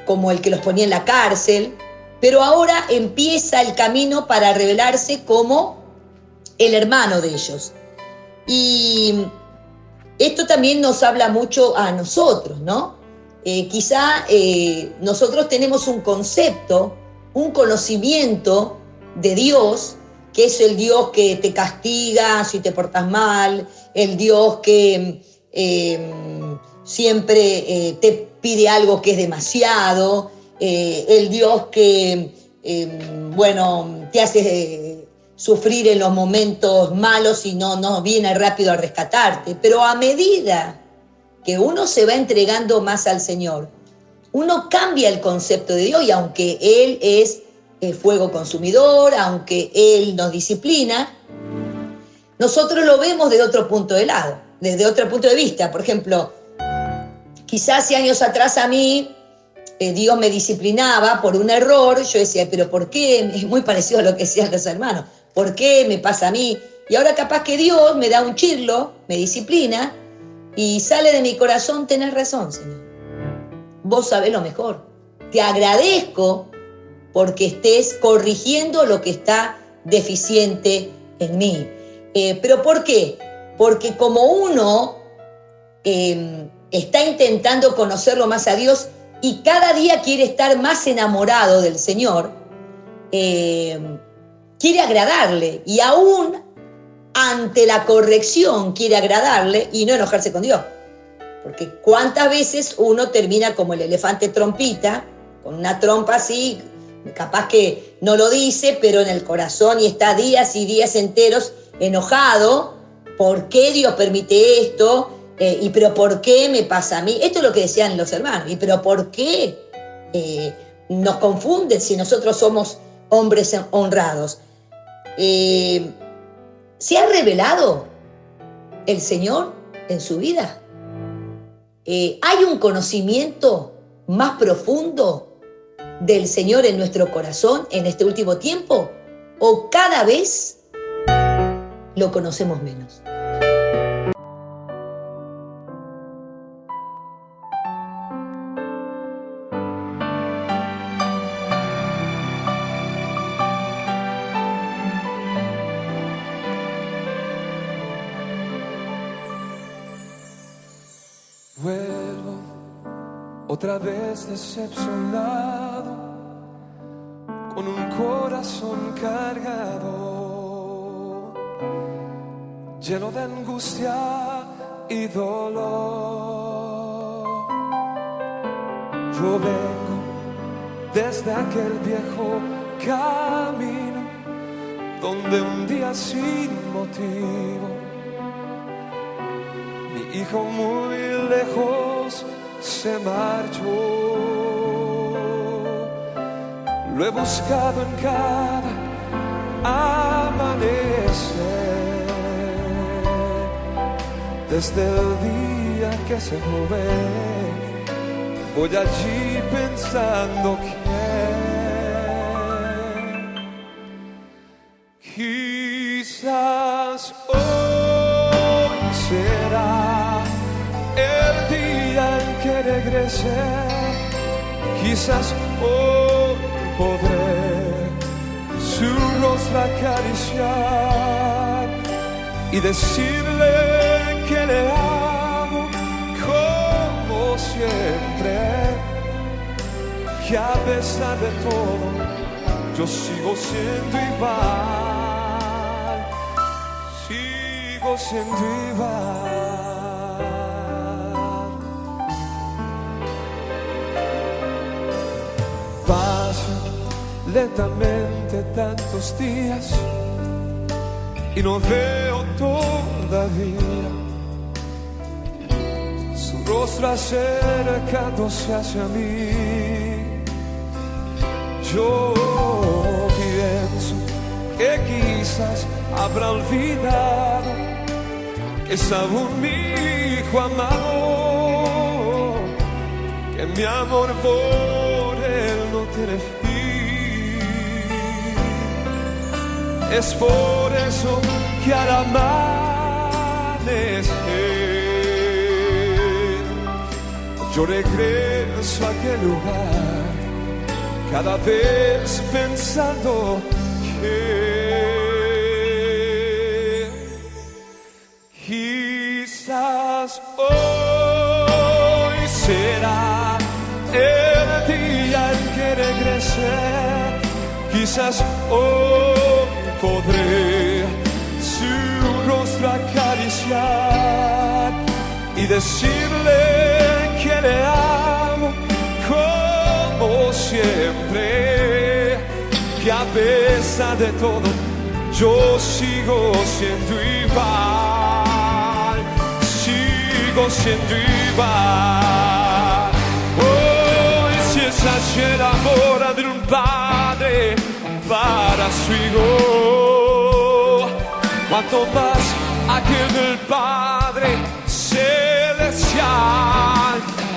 como el que los ponía en la cárcel, pero ahora empieza el camino para revelarse como el hermano de ellos. Y esto también nos habla mucho a nosotros, ¿no? Quizá nosotros tenemos un concepto un conocimiento de Dios, que es el Dios que te castiga si te portas mal, el Dios que siempre te pide algo que es demasiado, el Dios que, te hace sufrir en los momentos malos y no viene rápido a rescatarte. Pero a medida que uno se va entregando más al Señor, uno cambia el concepto de Dios, y aunque Él es fuego consumidor, aunque Él nos disciplina, nosotros lo vemos desde otro punto de vista. Por ejemplo, quizás hace años atrás a mí Dios me disciplinaba por un error. Yo decía, pero ¿por qué? Es muy parecido a lo que decían los hermanos. ¿Por qué me pasa a mí? Y ahora capaz que Dios me da un chirlo, me disciplina, y sale de mi corazón: tenés razón, Señor. Vos sabés lo mejor. Te agradezco porque estés corrigiendo lo que está deficiente en mí. ¿Pero por qué? Porque como uno está intentando conocerlo más a Dios y cada día quiere estar más enamorado del Señor, quiere agradarle, y aún ante la corrección quiere agradarle y no enojarse con Dios. Porque cuántas veces uno termina como el elefante trompita, con una trompa así, capaz que no lo dice, pero en el corazón, y está días y días enteros enojado. ¿Por qué Dios permite esto? ¿Pero por qué me pasa a mí? Esto es lo que decían los hermanos. ¿Y pero por qué nos confunden si nosotros somos hombres honrados? ¿Se ha revelado el Señor en su vida? ¿Hay un conocimiento más profundo del Señor en nuestro corazón en este último tiempo? ¿O cada vez lo conocemos menos? Vuelvo otra vez decepcionado, con un corazón cargado, lleno de angustia y dolor. Yo vengo desde aquel viejo camino, donde un día sin motivo mi hijo muy lejos se marchó. Lo he buscado en cada amanecer, desde el día que se fue. Voy allí pensando que quizás hoy será el día en que regrese. Quizás hoy podré su rostro acariciar y decirle que le amo como siempre, que a pesar de todo yo sigo siendo igual, sigo siendo igual. Lentamente tantos días y no veo todavía su rostro acercándose hacia mí. Yo pienso que quizás habrá olvidado que es aún mi hijo amado, que mi amor por él no tiene fin. Es por eso que al amanecer yo regreso a aquel lugar, cada vez pensando que quizás hoy será el día en que regrese. quizás hoy podré su rostro acariciar y decirle que le amo como siempre, que a pesar de todo yo sigo siendo igual, sigo siendo igual. Hoy si es así el amor de un padre para su hijo, cuanto más aquel del Padre Celestial,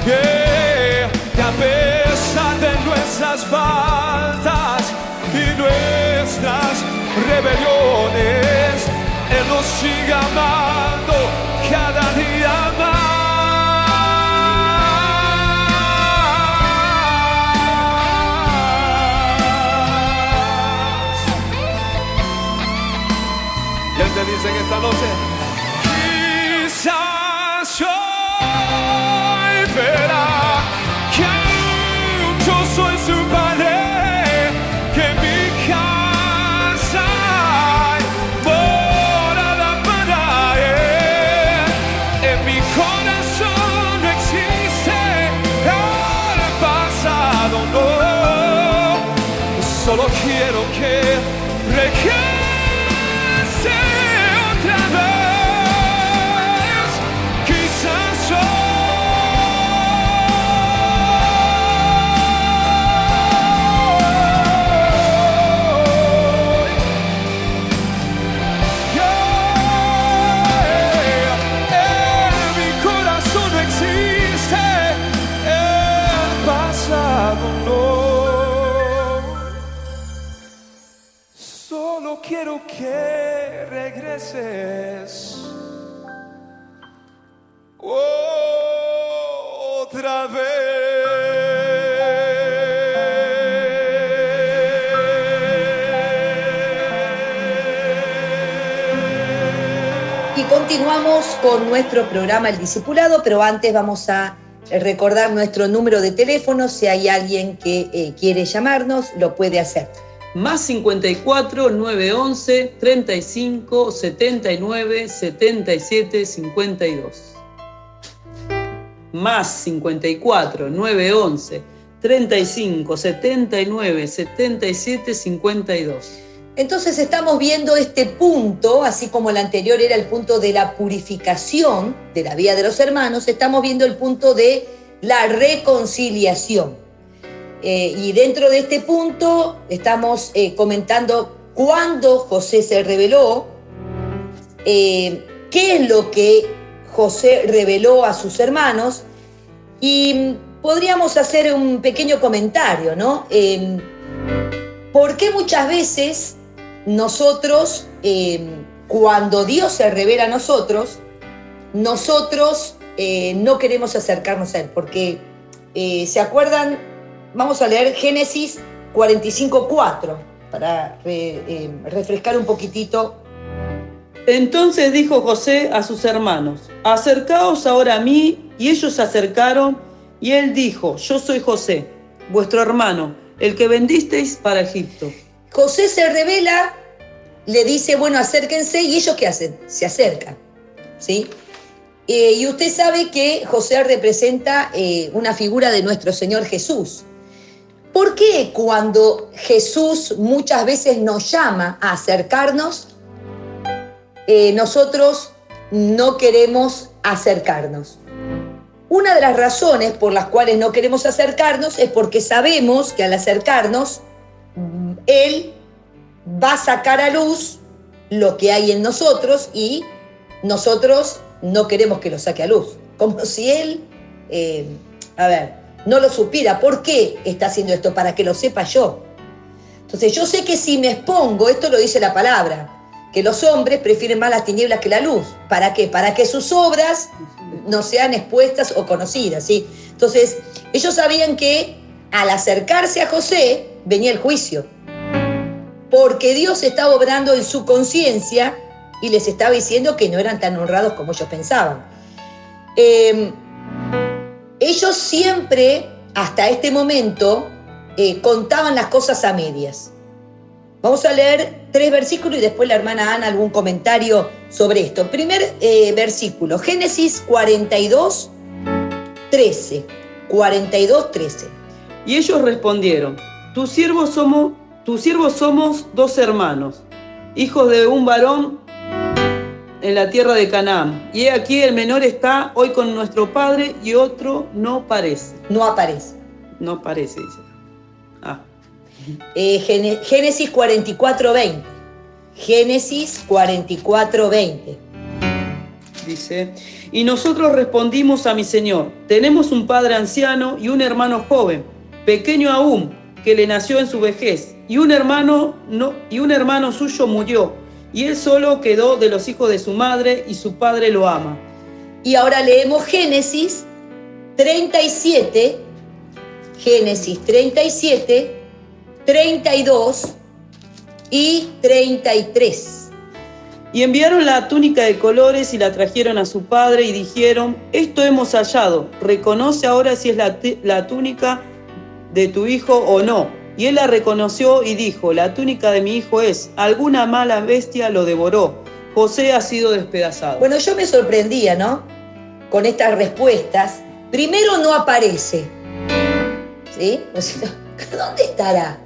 que a pesar de nuestras faltas y nuestras rebeliones, Él nos sigue amando cada día más. Y Él te dice que esta noche quizás hoy verá que aún yo soy su padre, que mi casa hay morada para Él. En mi corazón no existe el pasado, no. Solo quiero que regrese otra vez. Quizás en mi corazón no existe el pasado, no. Solo quiero que regreses otra Y continuamos con nuestro programa El Discipulado, pero antes vamos a recordar nuestro número de teléfono. Si hay alguien que quiere llamarnos, lo puede hacer. Más 54 911 35 79 77 52. Más 54 911 35 79 77 52. Entonces estamos viendo este punto, así como el anterior era el punto de la purificación de la vida de los hermanos, estamos viendo el punto de la reconciliación. Y dentro de este punto estamos comentando cuándo José se rebeló, qué es lo que José reveló a sus hermanos, y podríamos hacer un pequeño comentario, ¿no? ¿Por qué muchas veces nosotros, cuando Dios se revela a nosotros no queremos acercarnos a Él? Porque, ¿se acuerdan? Vamos a leer Génesis 45:4 para refrescar un poquitito. Entonces dijo José a sus hermanos: acercaos ahora a mí. Y ellos se acercaron, y él dijo: yo soy José, vuestro hermano, el que vendisteis para Egipto. José se revela, le dice, bueno, acérquense, y ellos ¿qué hacen? Se acercan, ¿sí? Y usted sabe que José representa una figura de nuestro Señor Jesús. ¿Por qué cuando Jesús muchas veces nos llama a acercarnos, nosotros no queremos acercarnos? Una de las razones por las cuales no queremos acercarnos es porque sabemos que al acercarnos, Él va a sacar a luz lo que hay en nosotros y nosotros no queremos que lo saque a luz. Como si Él, no lo supiera. ¿Por qué está haciendo esto? Para que lo sepa yo. Entonces yo sé que si me expongo, esto lo dice la palabra, que los hombres prefieren más las tinieblas que la luz. ¿Para qué? Para que sus obras no sean expuestas o conocidas, ¿sí? Entonces, ellos sabían que al acercarse a José venía el juicio, porque Dios estaba obrando en su conciencia y les estaba diciendo que no eran tan honrados como ellos pensaban. Ellos siempre, hasta este momento, contaban las cosas a medias. Vamos a leer 3 versículos y después la hermana Ana algún comentario sobre esto. Primer versículo, Génesis 42, 13. 42, 13. Y ellos respondieron: tus siervos somos 2 hermanos, hijos de un varón en la tierra de Canaán. Y he aquí el menor está hoy con nuestro padre y otro no parece. No aparece. No parece, dice. Génesis 44, 20. Génesis 44, 20. Dice: y nosotros respondimos a mi señor: tenemos un padre anciano y un hermano joven, pequeño aún, que le nació en su vejez, y un hermano suyo murió, y él solo quedó de los hijos de su madre, y su padre lo ama. Y ahora leemos Génesis 37, Génesis 37, 32 y 33. Y enviaron la túnica de colores y la trajeron a su padre y dijeron: esto hemos hallado, reconoce ahora si es la túnica de tu hijo o no. Y él la reconoció y dijo: la túnica de mi hijo es, alguna mala bestia lo devoró, José ha sido despedazado. Bueno, yo me sorprendía, ¿no? Con estas respuestas. Primero, no aparece, ¿sí? O sea, ¿dónde estará?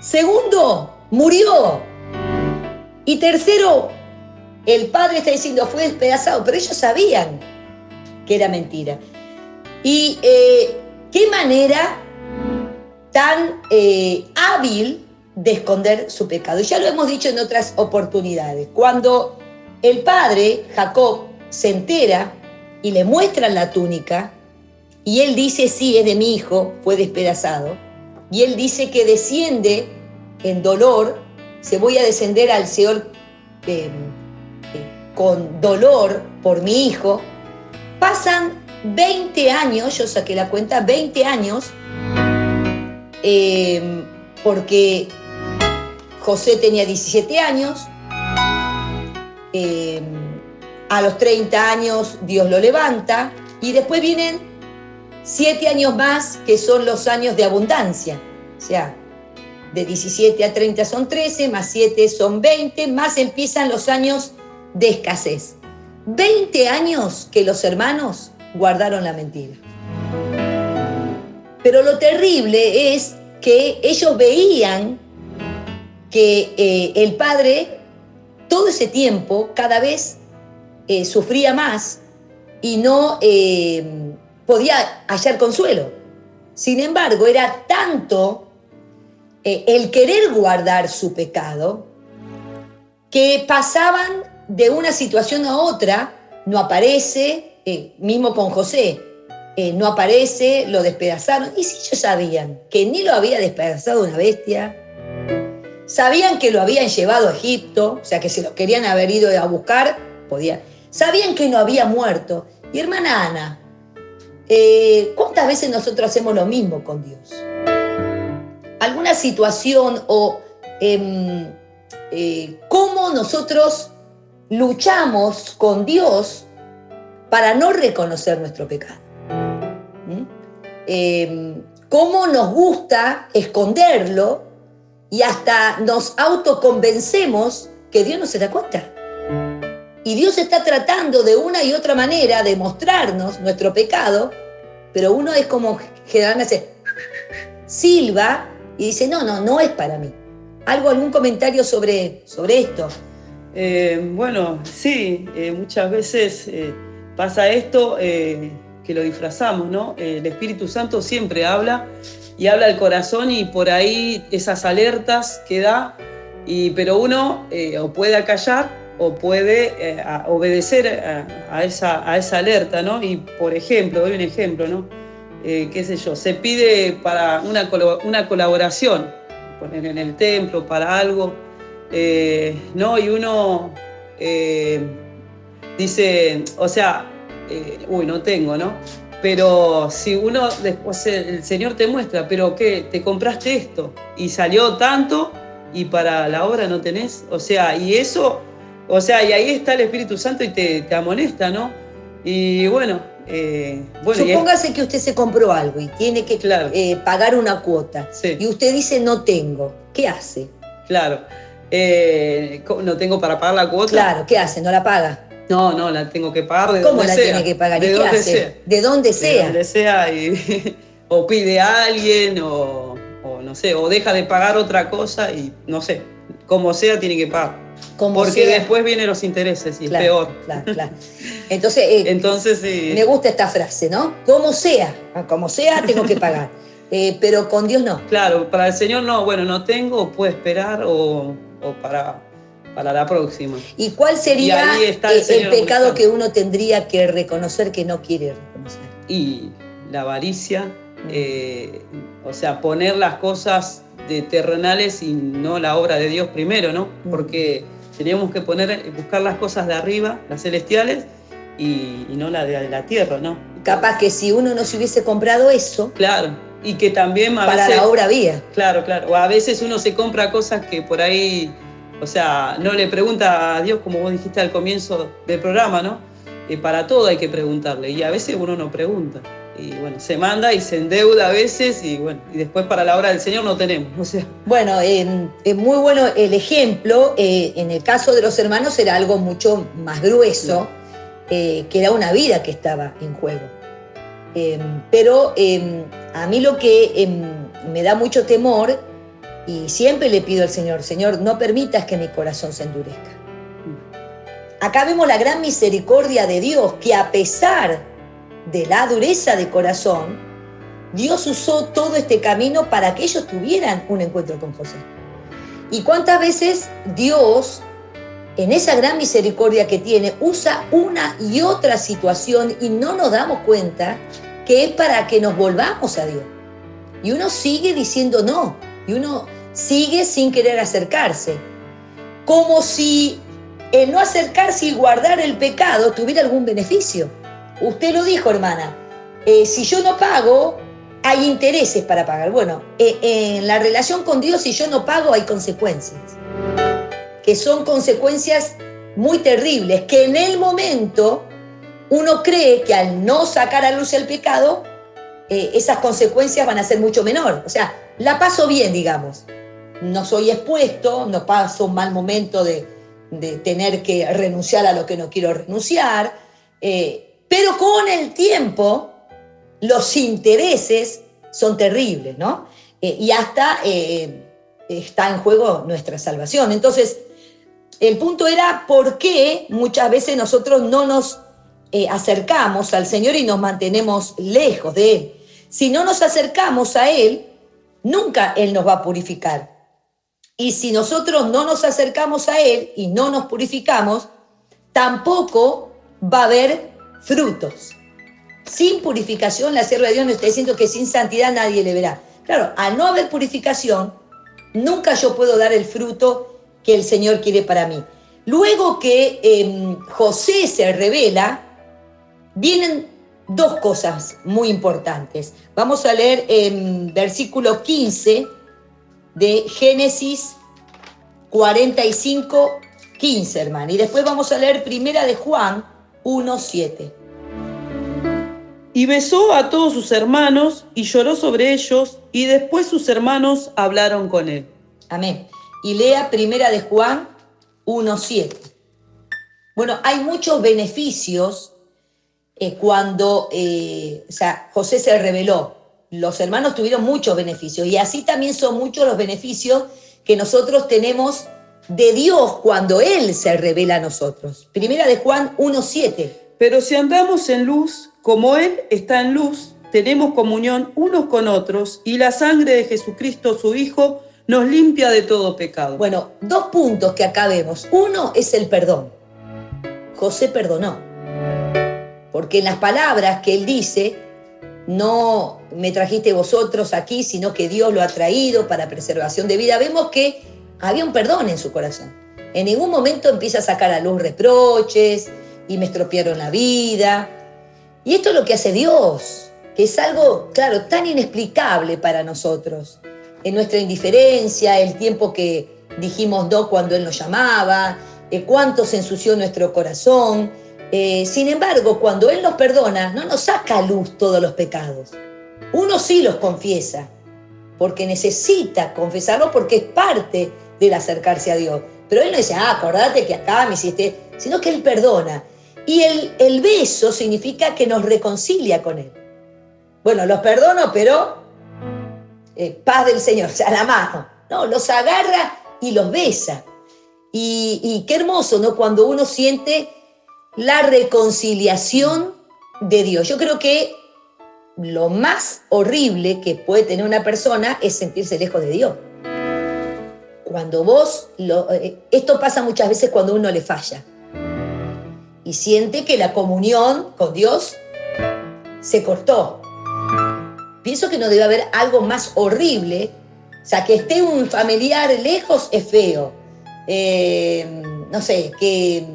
Segundo, murió. Y tercero, el padre está diciendo fue despedazado, pero ellos sabían que era mentira. Y qué manera tan hábil de esconder su pecado. Y ya lo hemos dicho en otras oportunidades. Cuando el padre, Jacob, se entera y le muestran la túnica, y él dice: sí, es de mi hijo, fue despedazado. Y él dice que desciende en dolor, se voy a descender al Seol con dolor por mi hijo. Pasan 20 años, yo saqué la cuenta, 20 años, porque José tenía 17 años, a los 30 años Dios lo levanta, y después vienen 7 años más, que son los años de abundancia. O sea, de 17 a 30 son 13, más 7 son 20, más empiezan los años de escasez. 20 años que los hermanos guardaron la mentira. Pero lo terrible es que ellos veían que el padre, todo ese tiempo, cada vez sufría más y no podía hallar consuelo. Sin embargo, era tanto el querer guardar su pecado que pasaban de una situación a otra. No aparece, mismo con José, no aparece, lo despedazaron. Y si ellos sabían que ni lo había despedazado una bestia, sabían que lo habían llevado a Egipto, o sea que se lo querían haber ido a buscar, podían. Sabían que no había muerto. Y hermana Ana, ¿cuántas veces nosotros hacemos lo mismo con Dios? ¿Alguna situación o cómo nosotros luchamos con Dios para no reconocer nuestro pecado? ¿Cómo nos gusta esconderlo y hasta nos autoconvencemos que Dios no se da cuenta? Y Dios está tratando de una y otra manera de mostrarnos nuestro pecado, pero uno es como generalmente silba y dice: no es para mí. ¿Algún comentario sobre esto? Bueno, sí, muchas veces pasa esto, que lo disfrazamos, ¿no? El Espíritu Santo siempre habla y habla al corazón, y por ahí esas alertas que da, pero uno o puede acallar o puede obedecer a esa alerta, ¿no? Y por ejemplo, doy un ejemplo, ¿no? Qué sé yo, se pide para una colaboración, poner en el templo, para algo, ¿no? Y uno dice, o sea, no tengo, ¿no? Pero si uno, después el Señor te muestra, pero ¿qué? Te compraste esto y salió tanto y para la obra no tenés, o sea, y eso, o sea, y ahí está el Espíritu Santo y te amonesta, ¿no? Y bueno, supóngase que usted se compró algo y tiene que claro, pagar una cuota, sí, y usted dice: no tengo. ¿Qué hace? Claro. No tengo para pagar la cuota. Claro, ¿qué hace? ¿No la paga? No, la tengo que pagar de ¿Cómo donde la sea. tiene que pagar? ¿Y de qué donde hace? sea. De donde De sea. donde sea o pide a alguien o no sé, o deja de pagar otra cosa y no sé, como sea tiene que pagar. Como porque sea. después vienen los intereses y Claro, es peor. Claro. Entonces, Entonces sí. me gusta esta frase, ¿no? Como sea tengo que pagar. Pero con Dios no. Claro, para el Señor no, bueno, no tengo, puedo esperar o para la próxima. ¿Y cuál sería Y ahí está el Señor pecado buscando. que uno tendría que reconocer que no quiere reconocer? Y la avaricia, o sea, poner las cosas de terrenales y no la obra de Dios primero, ¿no? Porque teníamos que buscar las cosas de arriba, las celestiales, y no la de la tierra, ¿no? Capaz que si uno no se hubiese comprado eso, Claro, y que también a para veces... la obra había. Claro, o a veces uno se compra cosas que por ahí, o sea, no le pregunta a Dios, como vos dijiste al comienzo del programa, ¿no? Para todo hay que preguntarle, y a veces uno no pregunta. Y bueno, se manda y se endeuda a veces, y bueno, y después para la obra del Señor no tenemos, o sea. Bueno, muy bueno el ejemplo. En el caso de los hermanos era algo mucho más grueso, que era una vida que estaba en juego. Pero a mí lo que me da mucho temor, y siempre le pido al Señor, Señor, no permitas que mi corazón se endurezca. Acá vemos la gran misericordia de Dios, que a pesar de la dureza de corazón, Dios usó todo este camino para que ellos tuvieran un encuentro con José. Y cuántas veces Dios, en esa gran misericordia que tiene, usa una y otra situación y no nos damos cuenta que es para que nos volvamos a Dios. Y uno sigue diciendo no, y uno sigue sin querer acercarse. Como si el no acercarse y guardar el pecado tuviera algún beneficio. Usted lo dijo, hermana, si yo no pago, hay intereses para pagar. Bueno, en la relación con Dios, si yo no pago, hay consecuencias. Que son consecuencias muy terribles, que en el momento uno cree que al no sacar a luz el pecado, esas consecuencias van a ser mucho menor. O sea, la paso bien, digamos. No soy expuesto, no paso un mal momento de tener que renunciar a lo que no quiero renunciar, pero con el tiempo los intereses son terribles, ¿no? Y hasta está en juego nuestra salvación. Entonces, el punto era por qué muchas veces nosotros no nos acercamos al Señor y nos mantenemos lejos de Él. Si no nos acercamos a Él, nunca Él nos va a purificar. Y si nosotros no nos acercamos a Él y no nos purificamos, tampoco va a haber frutos. Sin purificación, la sierva de Dios no está diciendo que sin santidad nadie le verá. Claro, al no haber purificación, nunca yo puedo dar el fruto que el Señor quiere para mí. Luego que José se revela, vienen dos cosas muy importantes. Vamos a leer en versículo 15 de Génesis 45, 15, hermano. Y después vamos a leer primera de Juan 1, 7. Y besó a todos sus hermanos y lloró sobre ellos, y después sus hermanos hablaron con él. Amén. Y lea primera de Juan 1, 7. Bueno, hay muchos beneficios cuando José se reveló. Los hermanos tuvieron muchos beneficios, y así también son muchos los beneficios que nosotros tenemos de Dios cuando Él se revela a nosotros. Primera de Juan 1, 7. Pero si andamos en luz, como Él está en luz, tenemos comunión unos con otros, y la sangre de Jesucristo, su Hijo, nos limpia de todo pecado. Bueno, dos puntos que acá vemos. Uno es el perdón. José perdonó. Porque en las palabras que él dice, no me trajiste vosotros aquí, sino que Dios lo ha traído para preservación de vida, vemos que había un perdón en su corazón. En ningún momento empieza a sacar a luz reproches y me estropearon la vida. Y esto es lo que hace Dios, que es algo, claro, tan inexplicable para nosotros. En nuestra indiferencia, el tiempo que dijimos no cuando Él nos llamaba, cuánto se ensució nuestro corazón. Sin embargo, cuando Él nos perdona, no nos saca a luz todos los pecados. Uno sí los confiesa, porque necesita confesarlo, porque es parte del acercarse a Dios. Pero Él no dice, acordate que acá me hiciste, sino que Él perdona. Y el beso significa que nos reconcilia con Él. Bueno, los perdono, pero paz del Señor, o sea, la mano. No, los agarra y los besa. Y qué hermoso, ¿no? Cuando uno siente la reconciliación de Dios. Yo creo que lo más horrible que puede tener una persona es sentirse lejos de Dios. Cuando esto pasa muchas veces cuando uno le falla y siente que la comunión con Dios se cortó. Pienso que no debe haber algo más horrible. O sea, que esté un familiar lejos es feo. No sé, que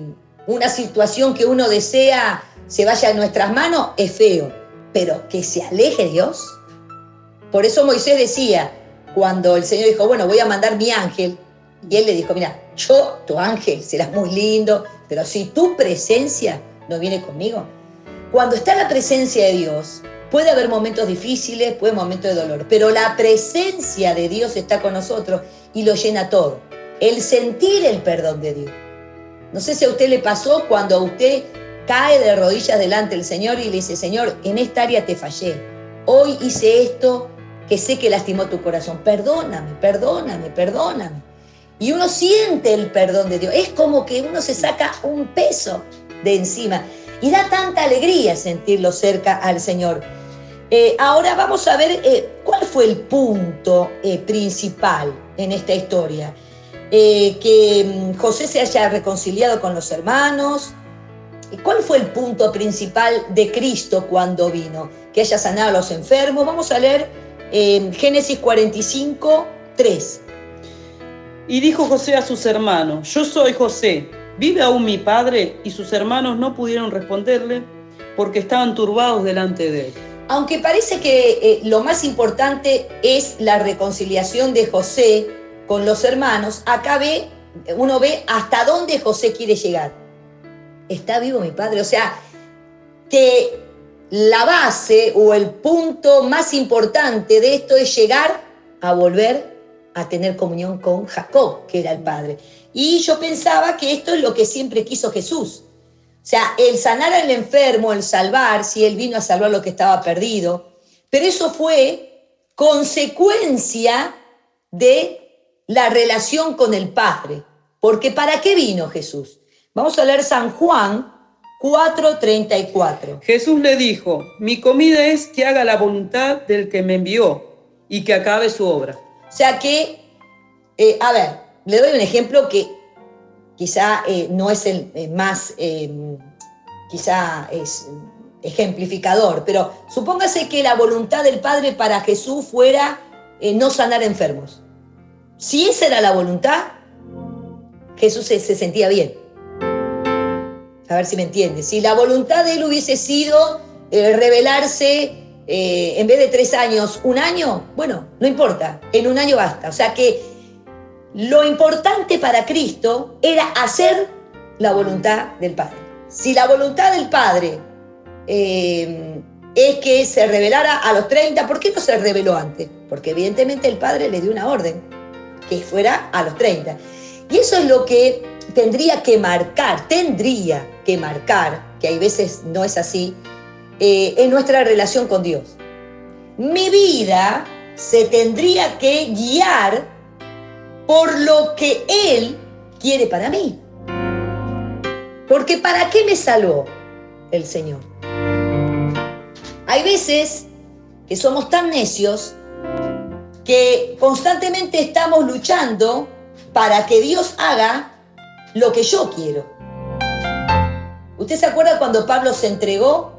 una situación que uno desea se vaya de nuestras manos es feo. Pero que se aleje Dios. Por eso Moisés decía, cuando el Señor dijo, bueno, voy a mandar mi ángel, y él le dijo, mira, tu ángel será muy lindo, pero si tu presencia no viene conmigo. Cuando está la presencia de Dios, puede haber momentos difíciles, puede haber momentos de dolor, pero la presencia de Dios está con nosotros y lo llena todo. El sentir el perdón de Dios. No sé si a usted le pasó cuando usted cae de rodillas delante del Señor y le dice, Señor, en esta área te fallé. Hoy hice esto que sé que lastimó tu corazón. Perdóname, perdóname, perdóname. Y uno siente el perdón de Dios. Es como que uno se saca un peso de encima. Y da tanta alegría sentirlo cerca al Señor. Ahora vamos a ver cuál fue el punto principal en esta historia. Que José se haya reconciliado con los hermanos. ¿Cuál fue el punto principal de Cristo cuando vino? Que haya sanado a los enfermos. Vamos a leer Génesis 45, 3. Y dijo José a sus hermanos, yo soy José, ¿vive aún mi padre? Y sus hermanos no pudieron responderle porque estaban turbados delante de él. Aunque parece que lo más importante es la reconciliación de José con los hermanos, acá uno ve hasta dónde José quiere llegar. ¿Está vivo mi padre? O sea, que la base o el punto más importante de esto es llegar a volver a tener comunión con Jacob, que era el padre. Y yo pensaba que esto es lo que siempre quiso Jesús. O sea, el sanar al enfermo, el salvar, si él vino a salvar lo que estaba perdido, pero eso fue consecuencia de la relación con el Padre. Porque ¿para qué vino Jesús? Vamos a leer San Juan 4:34. Jesús le dijo, mi comida es que haga la voluntad del que me envió y que acabe su obra. O sea que, le doy un ejemplo que quizá no es el más, quizá es ejemplificador, pero supóngase que la voluntad del Padre para Jesús fuera no sanar enfermos. Si esa era la voluntad, Jesús se sentía bien. A ver si me entiende. Si la voluntad de él hubiese sido revelarse en vez de 3 años, 1 año, bueno, no importa, en 1 año basta. O sea que lo importante para Cristo era hacer la voluntad del Padre. Si la voluntad del Padre es que se revelara a los 30, ¿por qué no se reveló antes? Porque evidentemente el Padre le dio una orden, que fuera a los 30. Y eso es lo que tendría que marcar, que hay veces no es así, en nuestra relación con Dios. Mi vida se tendría que guiar por lo que Él quiere para mí. Porque ¿para qué me salvó el Señor? Hay veces que somos tan necios que constantemente estamos luchando para que Dios haga lo que yo quiero. ¿Usted se acuerda cuando Pablo se entregó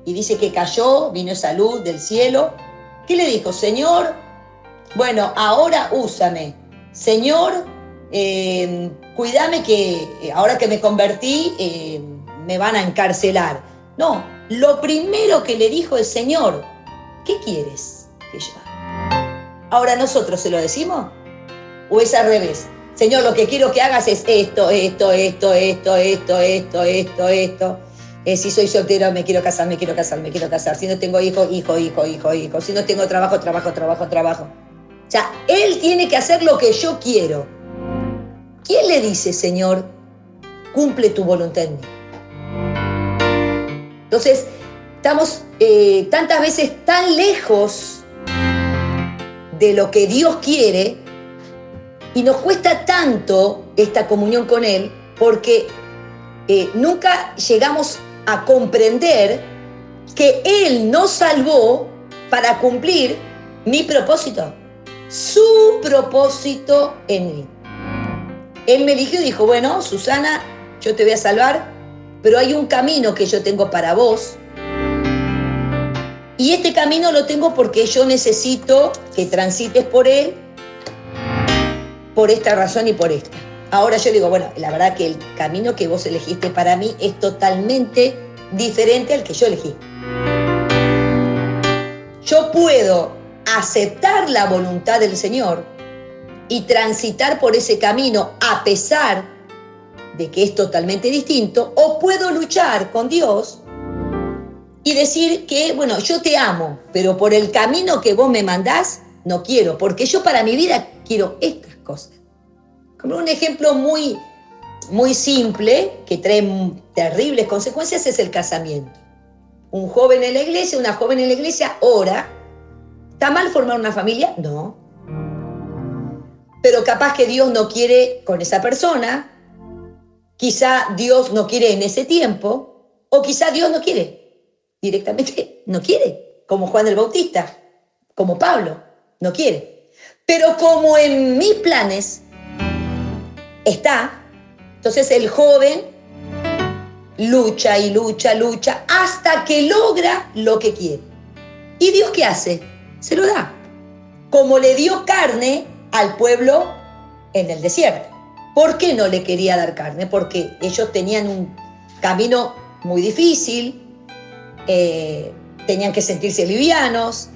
y dice que cayó, vino esa luz del cielo? ¿Qué le dijo? Señor, bueno, ahora úsame. Señor, cuídame que ahora que me convertí me van a encarcelar. No, lo primero que le dijo es, Señor, ¿qué quieres que yo haga? Ahora nosotros se lo decimos, o es al revés. Señor, lo que quiero que hagas es esto. Si soy soltero, me quiero casar. Si no tengo hijo. Si no tengo trabajo. O sea, Él tiene que hacer lo que yo quiero. ¿quién le dice, Señor, cumple tu voluntad en mí? Entonces, estamos tantas veces tan lejos de lo que Dios quiere y nos cuesta tanto esta comunión con Él porque nunca llegamos a comprender que Él nos salvó para cumplir mi propósito, su propósito en mí. Él me eligió y dijo, bueno, Susana, yo te voy a salvar, pero hay un camino que yo tengo para vos. Y este camino lo tengo porque yo necesito que transites por él, por esta razón y por esta. Ahora yo digo, bueno, la verdad que el camino que vos elegiste para mí es totalmente diferente al que yo elegí. Yo puedo aceptar la voluntad del Señor y transitar por ese camino a pesar de que es totalmente distinto, o puedo luchar con Dios y decir que, bueno, yo te amo, pero por el camino que vos me mandás, no quiero, porque yo para mi vida quiero estas cosas. Como un ejemplo muy, muy simple, que trae terribles consecuencias, es el casamiento. Un joven en la iglesia, una joven en la iglesia ora. ¿Está mal formar una familia? No. Pero capaz que Dios no quiere con esa persona, quizá Dios no quiere en ese tiempo, o quizá Dios no quiere, directamente no quiere, como Juan el Bautista, como Pablo, no quiere. Pero como en mis planes está, entonces el joven lucha y lucha, lucha, hasta que logra lo que quiere. ¿Y Dios qué hace? Se lo da. Como le dio carne al pueblo en el desierto. ¿Por qué no le quería dar carne? Porque ellos tenían un camino muy difícil, tenían que sentirse livianos,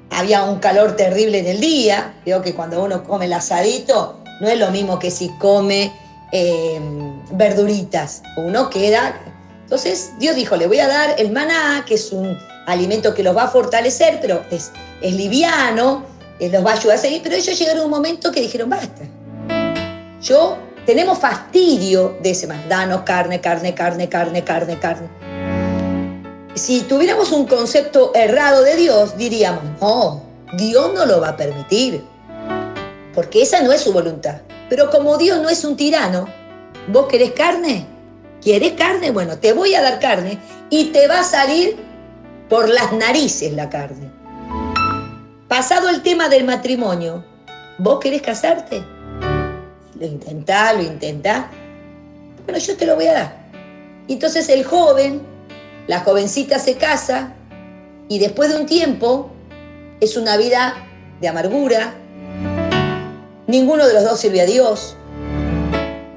había un calor terrible en el día. Veo que cuando uno come el asadito no es lo mismo que si come verduritas, uno queda. Entonces Dios dijo, le voy a dar el maná, que es un alimento que los va a fortalecer, pero es liviano, los va a ayudar a seguir. Pero ellos llegaron a un momento que dijeron, basta, tenemos fastidio de ese maná, danos carne, carne, carne, carne, carne, carne. Si tuviéramos un concepto errado de Dios, diríamos, no, Dios no lo va a permitir, porque esa no es su voluntad. Pero como Dios no es un tirano, ¿vos querés carne? ¿Quieres carne? Bueno, te voy a dar carne y te va a salir por las narices la carne. Pasado el tema del matrimonio, ¿vos querés casarte? Lo intentá. Bueno, yo te lo voy a dar. Entonces el joven, la jovencita se casa y después de un tiempo es una vida de amargura. Ninguno de los dos sirve a Dios.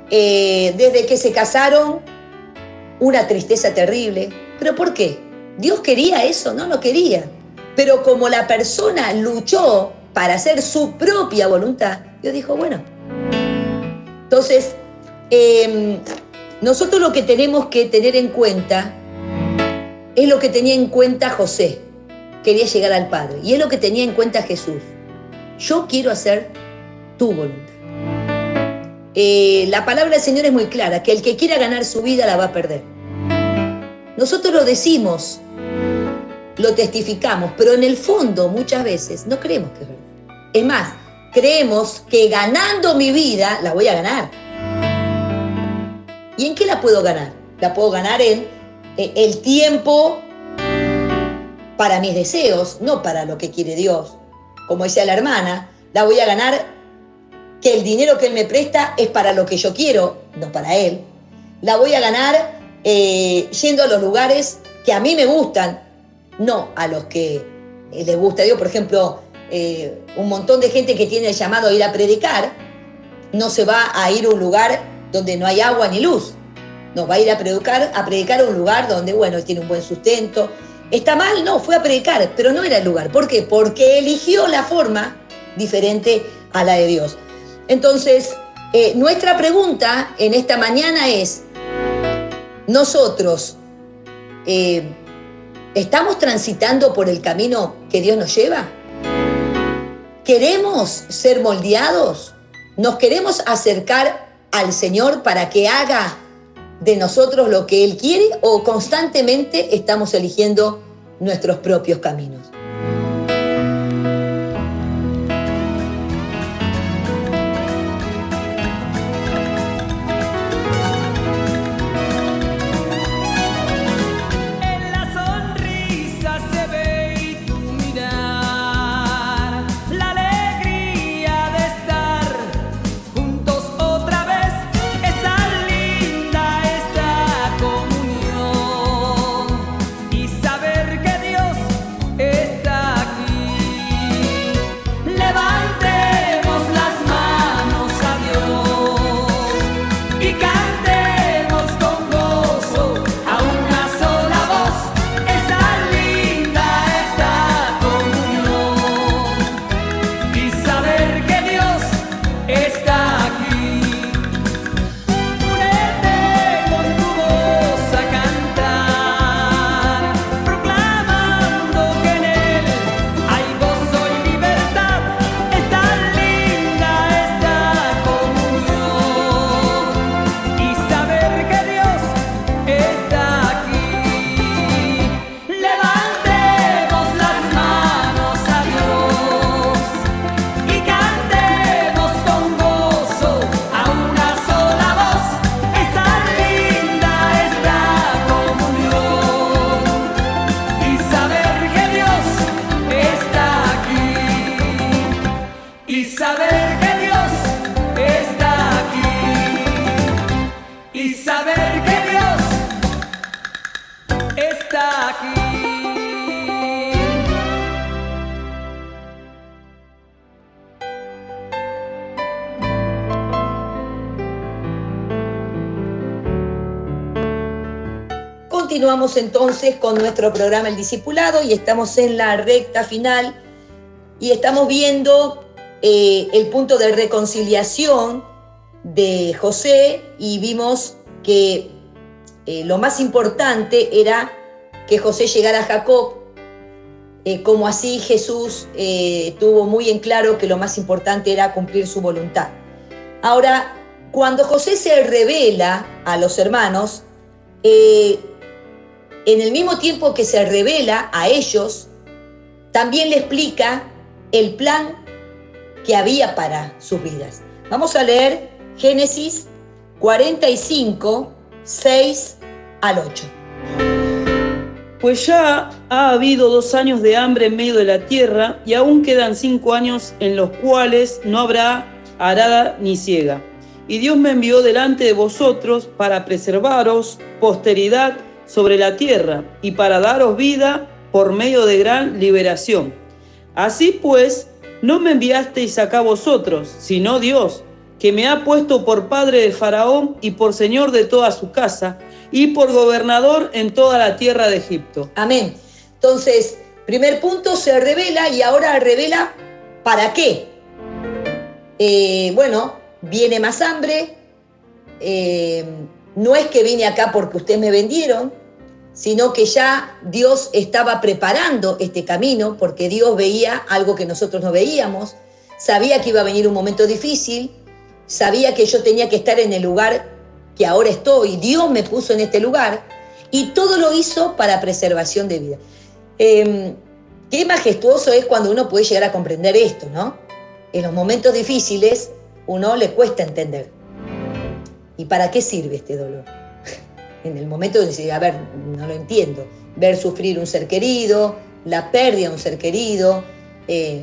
Desde que se casaron, una tristeza terrible. ¿Pero por qué? ¿Dios quería eso? No lo quería. Pero como la persona luchó para hacer su propia voluntad, Dios dijo, bueno. Entonces, nosotros lo que tenemos que tener en cuenta es lo que tenía en cuenta José. Quería llegar al Padre. Y es lo que tenía en cuenta Jesús. Yo quiero hacer tu voluntad. La palabra del Señor es muy clara, que el que quiera ganar su vida la va a perder. Nosotros lo decimos, lo testificamos, pero en el fondo muchas veces no creemos que es verdad. Es más, creemos que ganando mi vida la voy a ganar. ¿Y en qué la puedo ganar? La puedo ganar en el tiempo para mis deseos, no para lo que quiere Dios. Como decía la hermana, la voy a ganar que el dinero que Él me presta es para lo que yo quiero, no para Él. La voy a ganar yendo a los lugares que a mí me gustan, no a los que les gusta a Dios. Por ejemplo, un montón de gente que tiene el llamado a ir a predicar, no se va a ir a un lugar donde no hay agua ni luz. No, va a ir a predicar a un lugar donde, bueno, tiene un buen sustento. ¿Está mal? No, fue a predicar, pero no era el lugar. ¿Por qué? Porque eligió la forma diferente a la de Dios. Entonces, nuestra pregunta en esta mañana es, ¿nosotros estamos transitando por el camino que Dios nos lleva? ¿Queremos ser moldeados? ¿Nos queremos acercar al Señor para que haga de nosotros lo que Él quiere, o constantemente estamos eligiendo nuestros propios caminos? Continuamos entonces con nuestro programa El Discipulado y estamos en la recta final y estamos viendo el punto de reconciliación de José, y vimos que lo más importante era que José llegara a Jacob, como así Jesús tuvo muy en claro que lo más importante era cumplir su voluntad. Ahora, cuando José se revela a los hermanos, en el mismo tiempo que se revela a ellos, también le explica el plan que había para sus vidas. Vamos a leer Génesis 45, 6 al 8. Pues ya ha habido 2 años de hambre en medio de la tierra, y aún quedan 5 años en los cuales no habrá arada ni siega. Y Dios me envió delante de vosotros para preservaros posteridad sobre la tierra y para daros vida por medio de gran liberación. Así pues, no me enviasteis acá vosotros, sino Dios, que me ha puesto por padre de Faraón y por señor de toda su casa y por gobernador en toda la tierra de Egipto. Amén. Entonces, primer punto, se revela, y ahora revela ¿para qué? Bueno, viene más hambre. No es que vine acá porque ustedes me vendieron, sino que ya Dios estaba preparando este camino, porque Dios veía algo que nosotros no veíamos, sabía que iba a venir un momento difícil, sabía que yo tenía que estar en el lugar que ahora estoy, Dios me puso en este lugar, y todo lo hizo para preservación de vida. Qué majestuoso es cuando uno puede llegar a comprender esto, ¿no? En los momentos difíciles uno le cuesta entender. ¿Y para qué sirve este dolor? En el momento de decir, a ver, no lo entiendo. Ver sufrir un ser querido, la pérdida de un ser querido,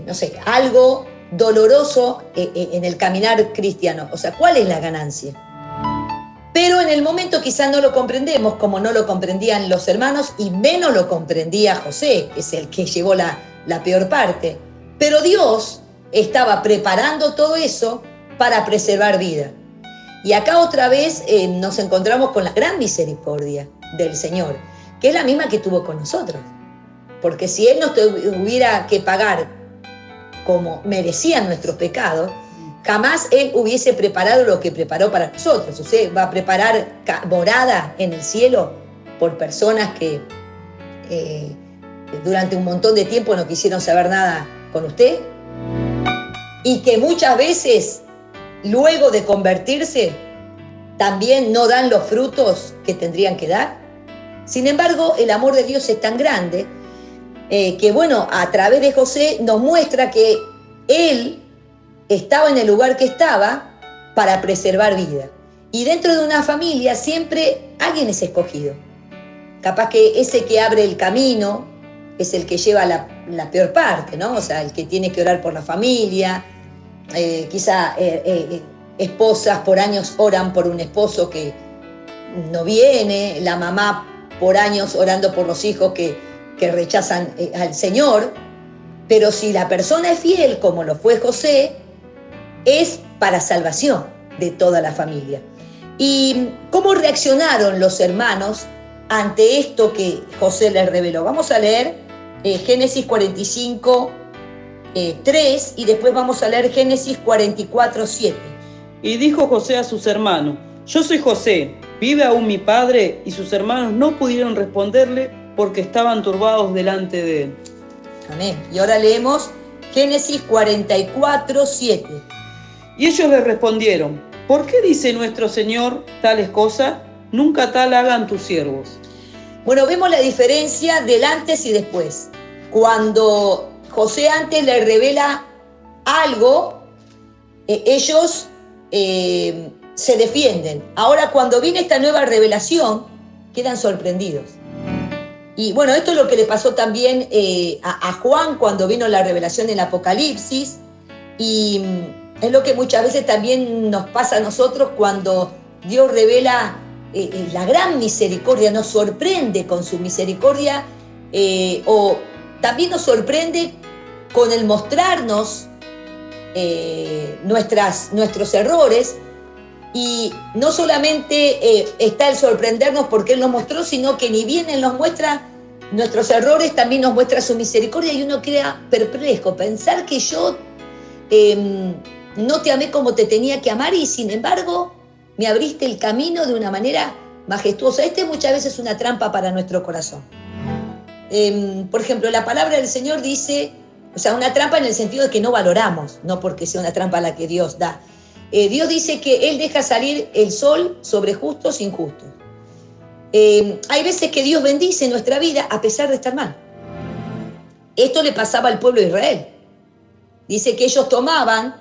no sé, algo doloroso en el caminar cristiano. O sea, ¿cuál es la ganancia? Pero en el momento quizás no lo comprendemos, como no lo comprendían los hermanos, y menos lo comprendía José, que es el que llevó la peor parte. Pero Dios estaba preparando todo eso para preservar vida. Y acá otra vez nos encontramos con la gran misericordia del Señor, que es la misma que tuvo con nosotros. Porque si Él nos tuviera que pagar como merecían nuestros pecados, jamás Él hubiese preparado lo que preparó para nosotros. Usted va a preparar morada en el cielo por personas que durante un montón de tiempo no quisieron saber nada con usted, y que muchas veces, luego de convertirse, también no dan los frutos que tendrían que dar. Sin embargo, el amor de Dios es tan grande que, bueno, a través de José nos muestra que él estaba en el lugar que estaba para preservar vida. Y dentro de una familia siempre alguien es escogido. Capaz que ese que abre el camino es el que lleva la peor parte, ¿no? O sea, el que tiene que orar por la familia, quizá esposas por años oran por un esposo que no viene, la mamá por años orando por los hijos que rechazan al Señor, pero si la persona es fiel, como lo fue José, es para salvación de toda la familia. ¿Y cómo reaccionaron los hermanos ante esto que José les reveló? Vamos a leer Génesis 45, 3 y después vamos a leer Génesis 44, 7. Y dijo José a sus hermanos: yo soy José, ¿vive aún mi padre? Y sus hermanos no pudieron responderle porque estaban turbados delante de él. Amén. Y ahora leemos Génesis 44, 7. Y ellos le respondieron: ¿por qué dice nuestro Señor tales cosas? Nunca tal hagan tus siervos. Bueno, vemos la diferencia del antes y después. Cuando José antes le revela algo, ellos se defienden. Ahora, cuando viene esta nueva revelación, quedan sorprendidos. Y bueno, esto es lo que le pasó también a Juan cuando vino la revelación del Apocalipsis, y es lo que muchas veces también nos pasa a nosotros cuando Dios revela la gran misericordia, nos sorprende con su misericordia, o también nos sorprende con el mostrarnos nuestros errores. Y no solamente está el sorprendernos porque Él nos mostró, sino que ni bien Él nos muestra nuestros errores, también nos muestra su misericordia, y uno queda perplejo, pensar que yo no te amé como te tenía que amar y sin embargo me abriste el camino de una manera majestuosa. Muchas veces es una trampa para nuestro corazón. Por ejemplo, la palabra del Señor dice, o sea, una trampa en el sentido de que no valoramos, no porque sea una trampa la que Dios da. Dios dice que Él deja salir el sol sobre justos e injustos. Hay veces que Dios bendice nuestra vida a pesar de estar mal. Esto le pasaba al pueblo de Israel. Dice que ellos tomaban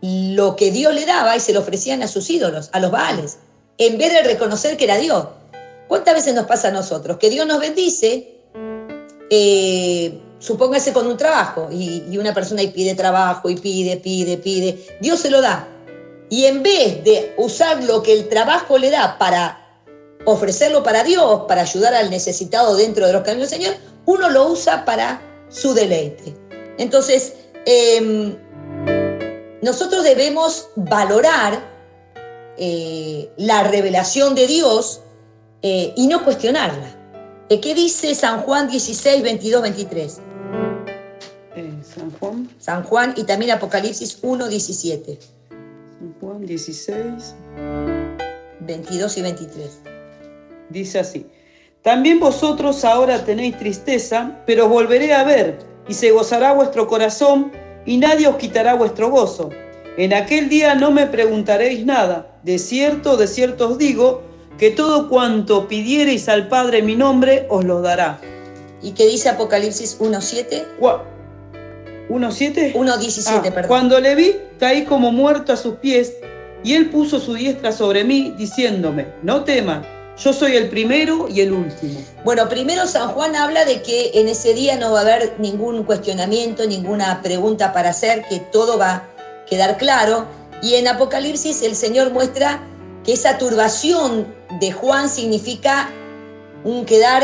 lo que Dios le daba y se lo ofrecían a sus ídolos, a los Baales, en vez de reconocer que era Dios. ¿Cuántas veces nos pasa a nosotros? Que Dios nos bendice, supóngase con un trabajo, y una persona y pide trabajo, y pide, Dios se lo da. Y en vez de usar lo que el trabajo le da para ofrecerlo para Dios, para ayudar al necesitado dentro de los caminos del Señor, uno lo usa para su deleite. Entonces, nosotros debemos valorar la revelación de Dios y no cuestionarla. ¿Qué dice San Juan 16, 22, 23? San Juan y también Apocalipsis 1, 17. San Juan 16, 22 y 23. Dice así: también vosotros ahora tenéis tristeza, pero volveré a ver, y se gozará vuestro corazón, y nadie os quitará vuestro gozo. En aquel día no me preguntaréis nada. De cierto os digo, que todo cuanto pidiereis al Padre en mi nombre, os lo dará. ¿Y qué dice Apocalipsis 1:7? 1:7. 1:17, perdón. Cuando le vi, caí como muerto a sus pies, y él puso su diestra sobre mí, diciéndome: no temas, yo soy el primero y el último. Bueno, primero San Juan habla de que en ese día no va a haber ningún cuestionamiento, ninguna pregunta para hacer, que todo va a quedar claro. Y en Apocalipsis el Señor muestra que esa turbación de Juan significa un quedar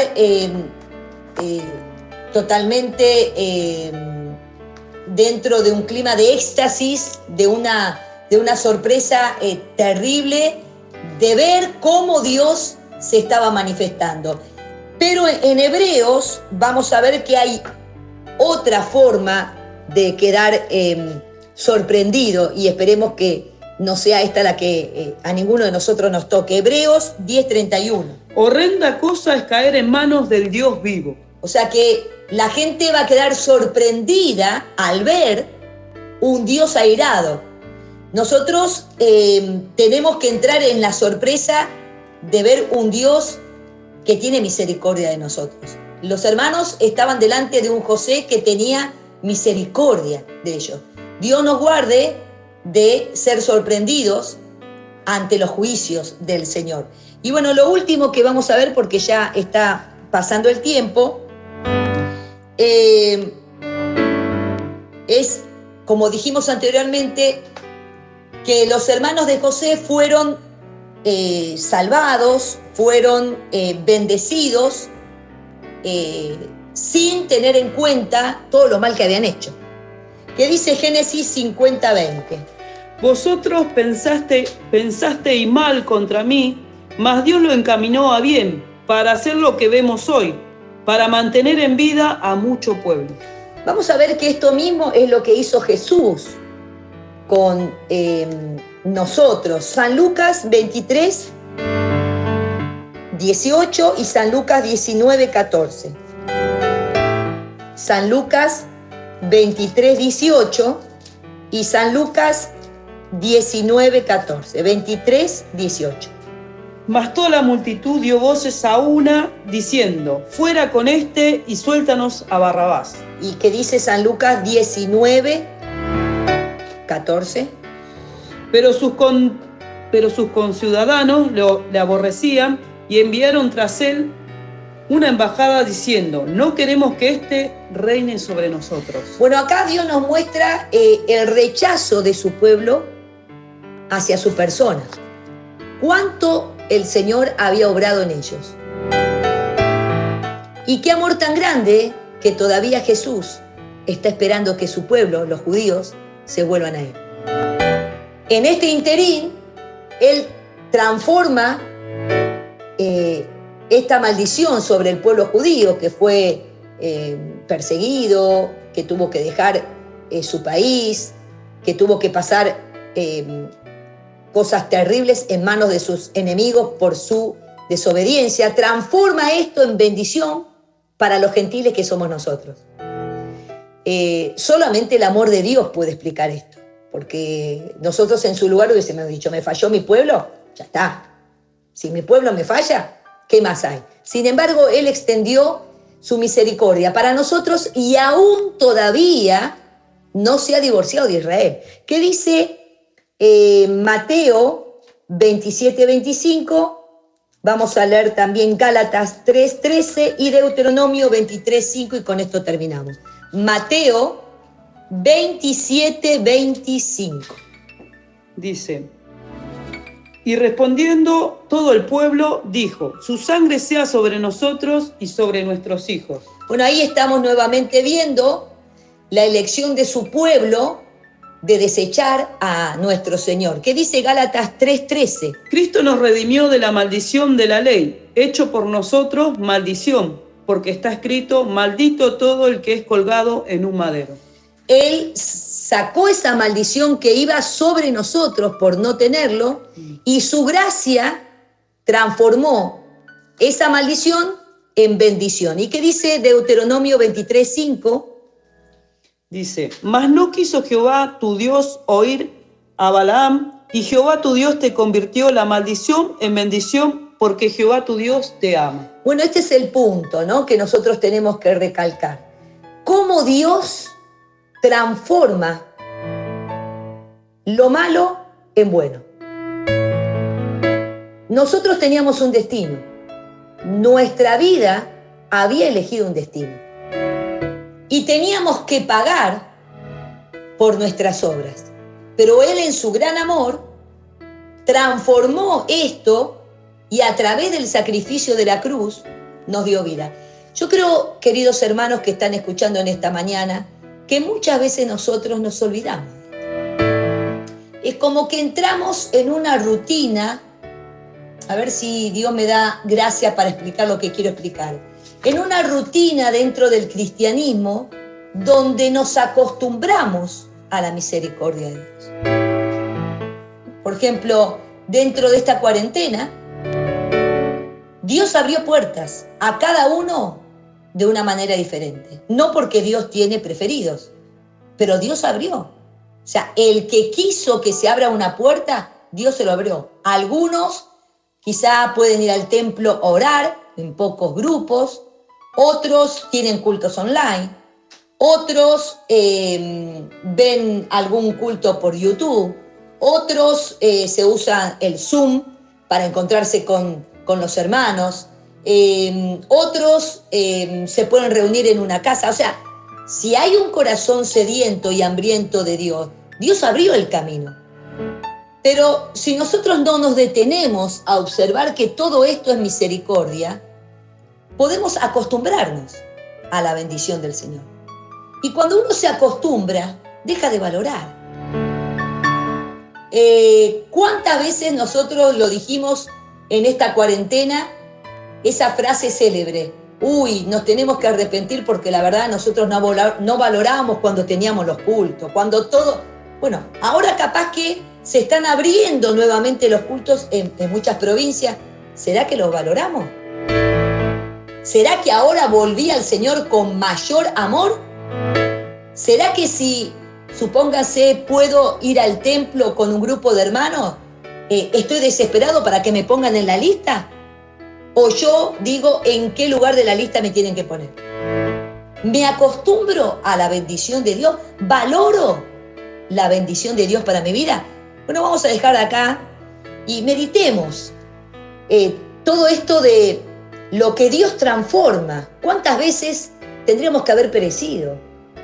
totalmente dentro de un clima de éxtasis, de una sorpresa terrible, de ver cómo Dios se estaba manifestando. Pero en Hebreos vamos a ver que hay otra forma de quedar sorprendido, y esperemos que no sea esta la que a ninguno de nosotros nos toque. Hebreos 10:31. Horrenda cosa es caer en manos del Dios vivo. O sea que la gente va a quedar sorprendida al ver un Dios airado. Nosotros tenemos que entrar en la sorpresa de ver un Dios que tiene misericordia de nosotros. Los hermanos estaban delante de un José que tenía misericordia de ellos. Dios nos guarde de ser sorprendidos ante los juicios del Señor. Y bueno, lo último que vamos a ver, porque ya está pasando el tiempo, es, como dijimos anteriormente, que los hermanos de José fueron salvados, fueron bendecidos, sin tener en cuenta todo lo mal que habían hecho. ¿Qué dice Génesis 50:20? Vosotros pensasteis mal contra mí, mas Dios lo encaminó a bien, para hacer lo que vemos hoy, para mantener en vida a mucho pueblo. Vamos a ver que esto mismo es lo que hizo Jesús con nosotros. San Lucas 23:18 y San Lucas 19:14. San Lucas 23:18 y San Lucas 19:14. 23:18. Mas toda la multitud dio voces a una, diciendo: fuera con este y suéltanos a Barrabás. ¿Y qué dice San Lucas 19:14? Pero sus conciudadanos le aborrecían y enviaron tras él una embajada diciendo: no queremos que éste reine sobre nosotros. Bueno, acá Dios nos muestra el rechazo de su pueblo hacia su persona. ¿Cuánto el Señor había obrado en ellos? Y qué amor tan grande que todavía Jesús está esperando que su pueblo, los judíos, se vuelvan a Él. En este interín, Él transforma esta maldición sobre el pueblo judío que fue perseguido, que tuvo que dejar su país, que tuvo que pasar cosas terribles en manos de sus enemigos por su desobediencia. Transforma esto en bendición para los gentiles que somos nosotros. Solamente el amor de Dios puede explicar esto, porque nosotros en su lugar hubiésemos dicho: me falló mi pueblo, ya está. Si mi pueblo me falla, ¿qué más hay? Sin embargo, Él extendió su misericordia para nosotros y aún todavía no se ha divorciado de Israel. ¿Qué dice Mateo 27:25? Vamos a leer también Gálatas 3:13 y Deuteronomio 23:5 y con esto terminamos. Mateo 27:25. Dice: y respondiendo todo el pueblo, dijo: su sangre sea sobre nosotros y sobre nuestros hijos. Bueno, ahí estamos nuevamente viendo la elección de su pueblo de desechar a nuestro Señor. ¿Qué dice Gálatas 3:13? Cristo nos redimió de la maldición de la ley, hecho por nosotros maldición, porque está escrito: maldito todo el que es colgado en un madero. Él sacó esa maldición que iba sobre nosotros por no tenerlo, y su gracia transformó esa maldición en bendición. ¿Y qué dice Deuteronomio 23:5? Dice: mas no quiso Jehová tu Dios oír a Balaam, y Jehová tu Dios te convirtió la maldición en bendición, porque Jehová tu Dios te ama. Bueno, este es el punto, ¿no?, que nosotros tenemos que recalcar. Cómo Dios transforma lo malo en bueno. Nosotros teníamos un destino. Nuestra vida había elegido un destino. Y teníamos que pagar por nuestras obras. Pero Él, en su gran amor, transformó esto y a través del sacrificio de la cruz nos dio vida. Yo creo, queridos hermanos que están escuchando en esta mañana, que muchas veces nosotros nos olvidamos. Es como que entramos en una rutina, a ver si Dios me da gracia para explicar lo que quiero explicar, en una rutina dentro del cristianismo donde nos acostumbramos a la misericordia de Dios. Por ejemplo, dentro de esta cuarentena, Dios abrió puertas a cada uno de una manera diferente. No porque Dios tiene preferidos, pero Dios abrió. O sea, el que quiso que se abra una puerta, Dios se lo abrió. Algunos quizá pueden ir al templo a orar en pocos grupos, otros tienen cultos online, otros ven algún culto por YouTube, otros se usan el Zoom para encontrarse con los hermanos, otros se pueden reunir en una casa. O sea, si hay un corazón sediento y hambriento de Dios, Dios abrió el camino. Pero si nosotros no nos detenemos a observar que todo esto es misericordia, podemos acostumbrarnos a la bendición del Señor. Y cuando uno se acostumbra, deja de valorar. ¿Cuántas veces nosotros lo dijimos en esta cuarentena? Esa frase célebre: uy, nos tenemos que arrepentir porque la verdad nosotros no valorábamos cuando teníamos los cultos, cuando todo... Bueno, ahora capaz que se están abriendo nuevamente los cultos en muchas provincias. ¿Será que los valoramos? ¿Será que ahora volví al Señor con mayor amor? ¿Será que si, supóngase, puedo ir al templo con un grupo de hermanos, estoy desesperado para que me pongan en la lista? ¿O yo digo en qué lugar de la lista me tienen que poner? ¿Me acostumbro a la bendición de Dios? ¿Valoro la bendición de Dios para mi vida? Bueno, vamos a dejar acá y meditemos todo esto de lo que Dios transforma. ¿Cuántas veces tendríamos que haber perecido?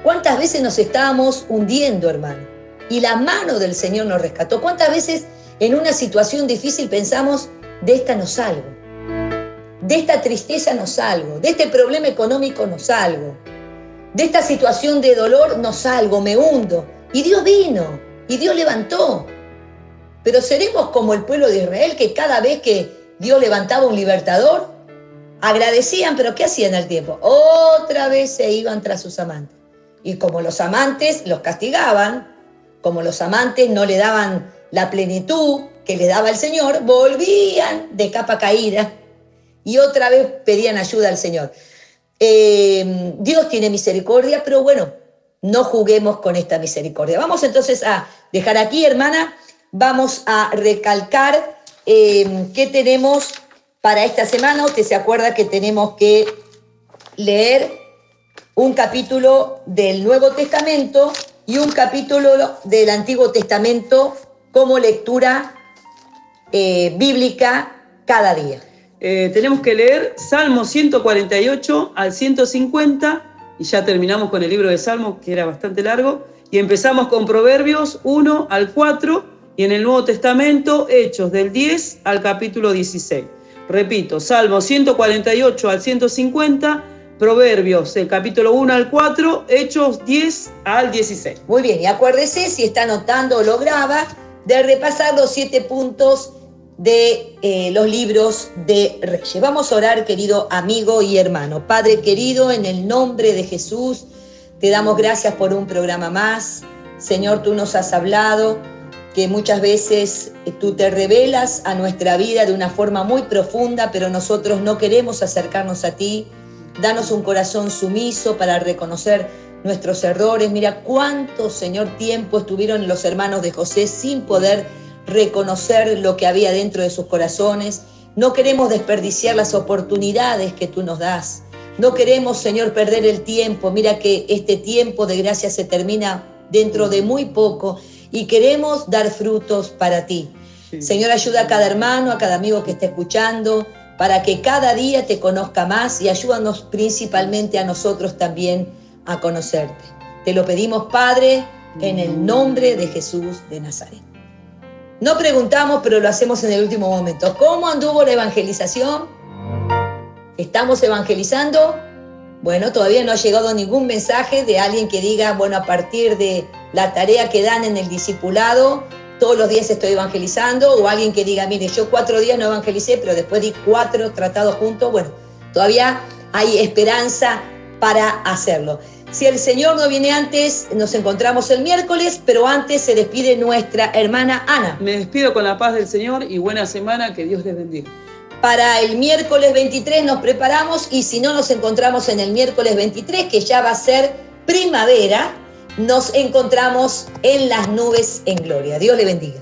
¿Cuántas veces nos estábamos hundiendo, hermano? Y la mano del Señor nos rescató. ¿Cuántas veces en una situación difícil pensamos, de esta no salgo? De esta tristeza no salgo, de este problema económico no salgo, de esta situación de dolor no salgo, me hundo. Y Dios vino, y Dios levantó. Pero seremos como el pueblo de Israel, que cada vez que Dios levantaba un libertador, agradecían, pero ¿qué hacían al tiempo? Otra vez se iban tras sus amantes. Y como los amantes los castigaban, como los amantes no le daban la plenitud que le daba el Señor, volvían de capa caída y otra vez pedían ayuda al Señor. Dios tiene misericordia, pero bueno, no juguemos con esta misericordia. Vamos entonces a dejar aquí, hermana, vamos a recalcar qué tenemos para esta semana. Usted se acuerda que tenemos que leer un capítulo del Nuevo Testamento y un capítulo del Antiguo Testamento como lectura bíblica cada día. Tenemos que leer Salmo 148 al 150 y ya terminamos con el libro de Salmos, que era bastante largo, y empezamos con Proverbios 1 al 4 y en el Nuevo Testamento Hechos del 10 al capítulo 16. Repito, Salmo 148 al 150, Proverbios, el capítulo 1 al 4, Hechos 10 al 16. Muy bien, y acuérdese, si está anotando o lo graba, de repasar los 7 puntos de los libros de Reyes. Vamos a orar, querido amigo y hermano. Padre querido, en el nombre de Jesús, te damos gracias por un programa más. Señor, tú nos has hablado, que muchas veces tú te revelas a nuestra vida de una forma muy profunda, pero nosotros no queremos acercarnos a ti. Danos un corazón sumiso para reconocer nuestros errores. Mira cuánto, Señor, tiempo estuvieron los hermanos de José sin poder reconocer lo que había dentro de sus corazones. No queremos desperdiciar las oportunidades que tú nos das. No queremos, Señor, perder el tiempo. Mira que este tiempo de gracia se termina dentro de muy poco y queremos dar frutos para ti. Sí. Señor, ayuda a cada hermano, a cada amigo que esté escuchando, para que cada día te conozca más y ayúdanos principalmente a nosotros también a conocerte. Te lo pedimos, Padre, en el nombre de Jesús de Nazaret. No preguntamos, pero lo hacemos en el último momento. ¿Cómo anduvo la evangelización? ¿Estamos evangelizando? Bueno, todavía no ha llegado ningún mensaje de alguien que diga, bueno, a partir de la tarea que dan en el discipulado, todos los días estoy evangelizando, o alguien que diga, mire, yo 4 días no evangelicé, pero después di 4 tratados juntos. Bueno, todavía hay esperanza para hacerlo. Si el Señor no viene antes, nos encontramos el miércoles, pero antes se despide nuestra hermana Ana. Me despido con la paz del Señor y buena semana, que Dios les bendiga. Para el miércoles 23 nos preparamos y si no nos encontramos en el miércoles 23, que ya va a ser primavera, nos encontramos en las nubes en gloria. Dios le bendiga.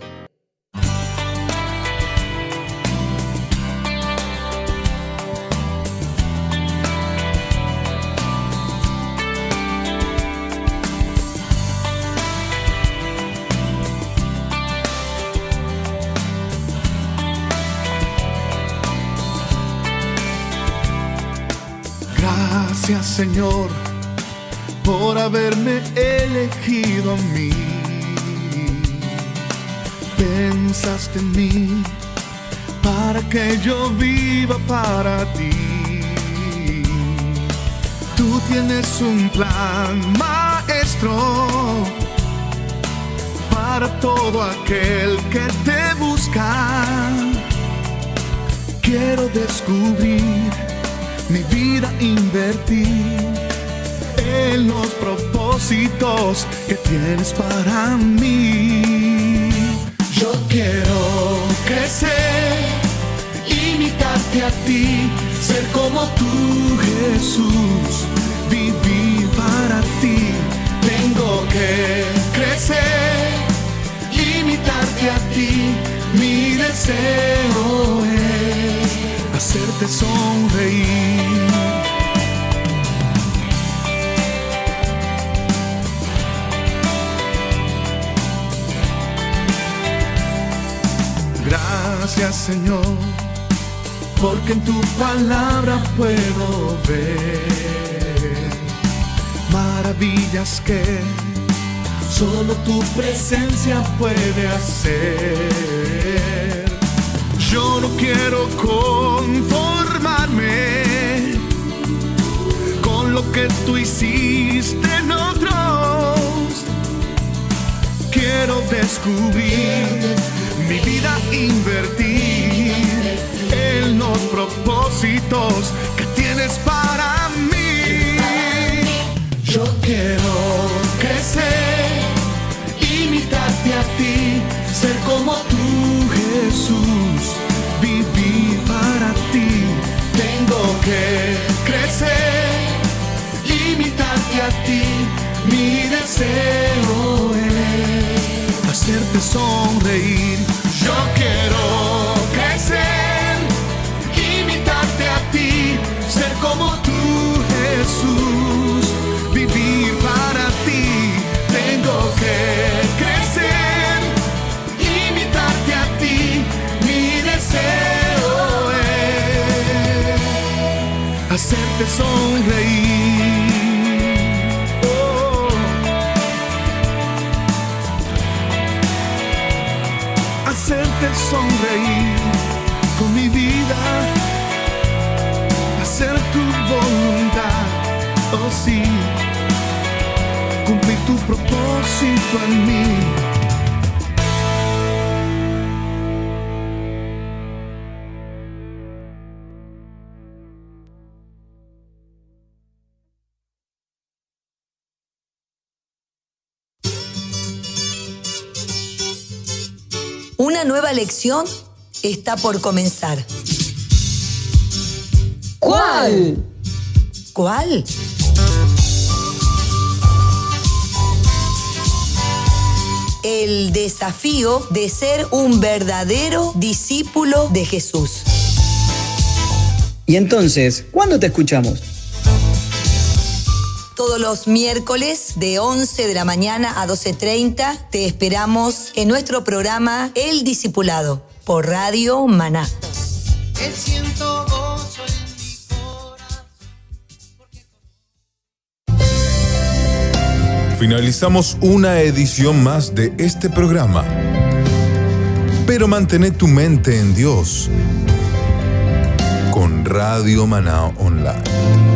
Gracias, Señor, por haberme elegido a mí. Pensaste en mí para que yo viva para ti. Tú tienes un plan, maestro, para todo aquel que te busca. Quiero descubrir mi vida, invertir en los propósitos que tienes para mí. Yo quiero crecer, imitarte a ti, ser como tú, Jesús, vivir para ti. Tengo que crecer, imitarte a ti, mi deseo es hacerte sonreír. Gracias, Señor, porque en tu palabra puedo ver maravillas que solo tu presencia puede hacer. Yo no quiero conformarme con lo que tú hiciste en otros. Quiero descubrir mi vida, invertir en los propósitos que tienes para mí. Yo quiero crecer, imitarte a ti, ser como tú, Jesús, vivir para ti. Tengo que crecer, imitarte a ti, mi deseo es hacerte sonreír. Yo quiero crecer, imitarte a ti, ser como tú, Jesús, vivir para ti. Tengo que crecer, imitarte a ti, mi deseo es hacerte sonreír. Hacerte sonreír con mi vida, hacer tu voluntad, oh sí, cumplir tu propósito en mí. Una nueva lección está por comenzar. ¿Cuál? ¿Cuál? El desafío de ser un verdadero discípulo de Jesús. Y entonces, ¿cuándo te escuchamos? Todos los miércoles de 11 de la mañana a 12:30 te esperamos en nuestro programa El Discipulado por Radio Maná. Siento gozo en mi corazón. Finalizamos una edición más de este programa. Pero mantén tu mente en Dios con Radio Maná Online.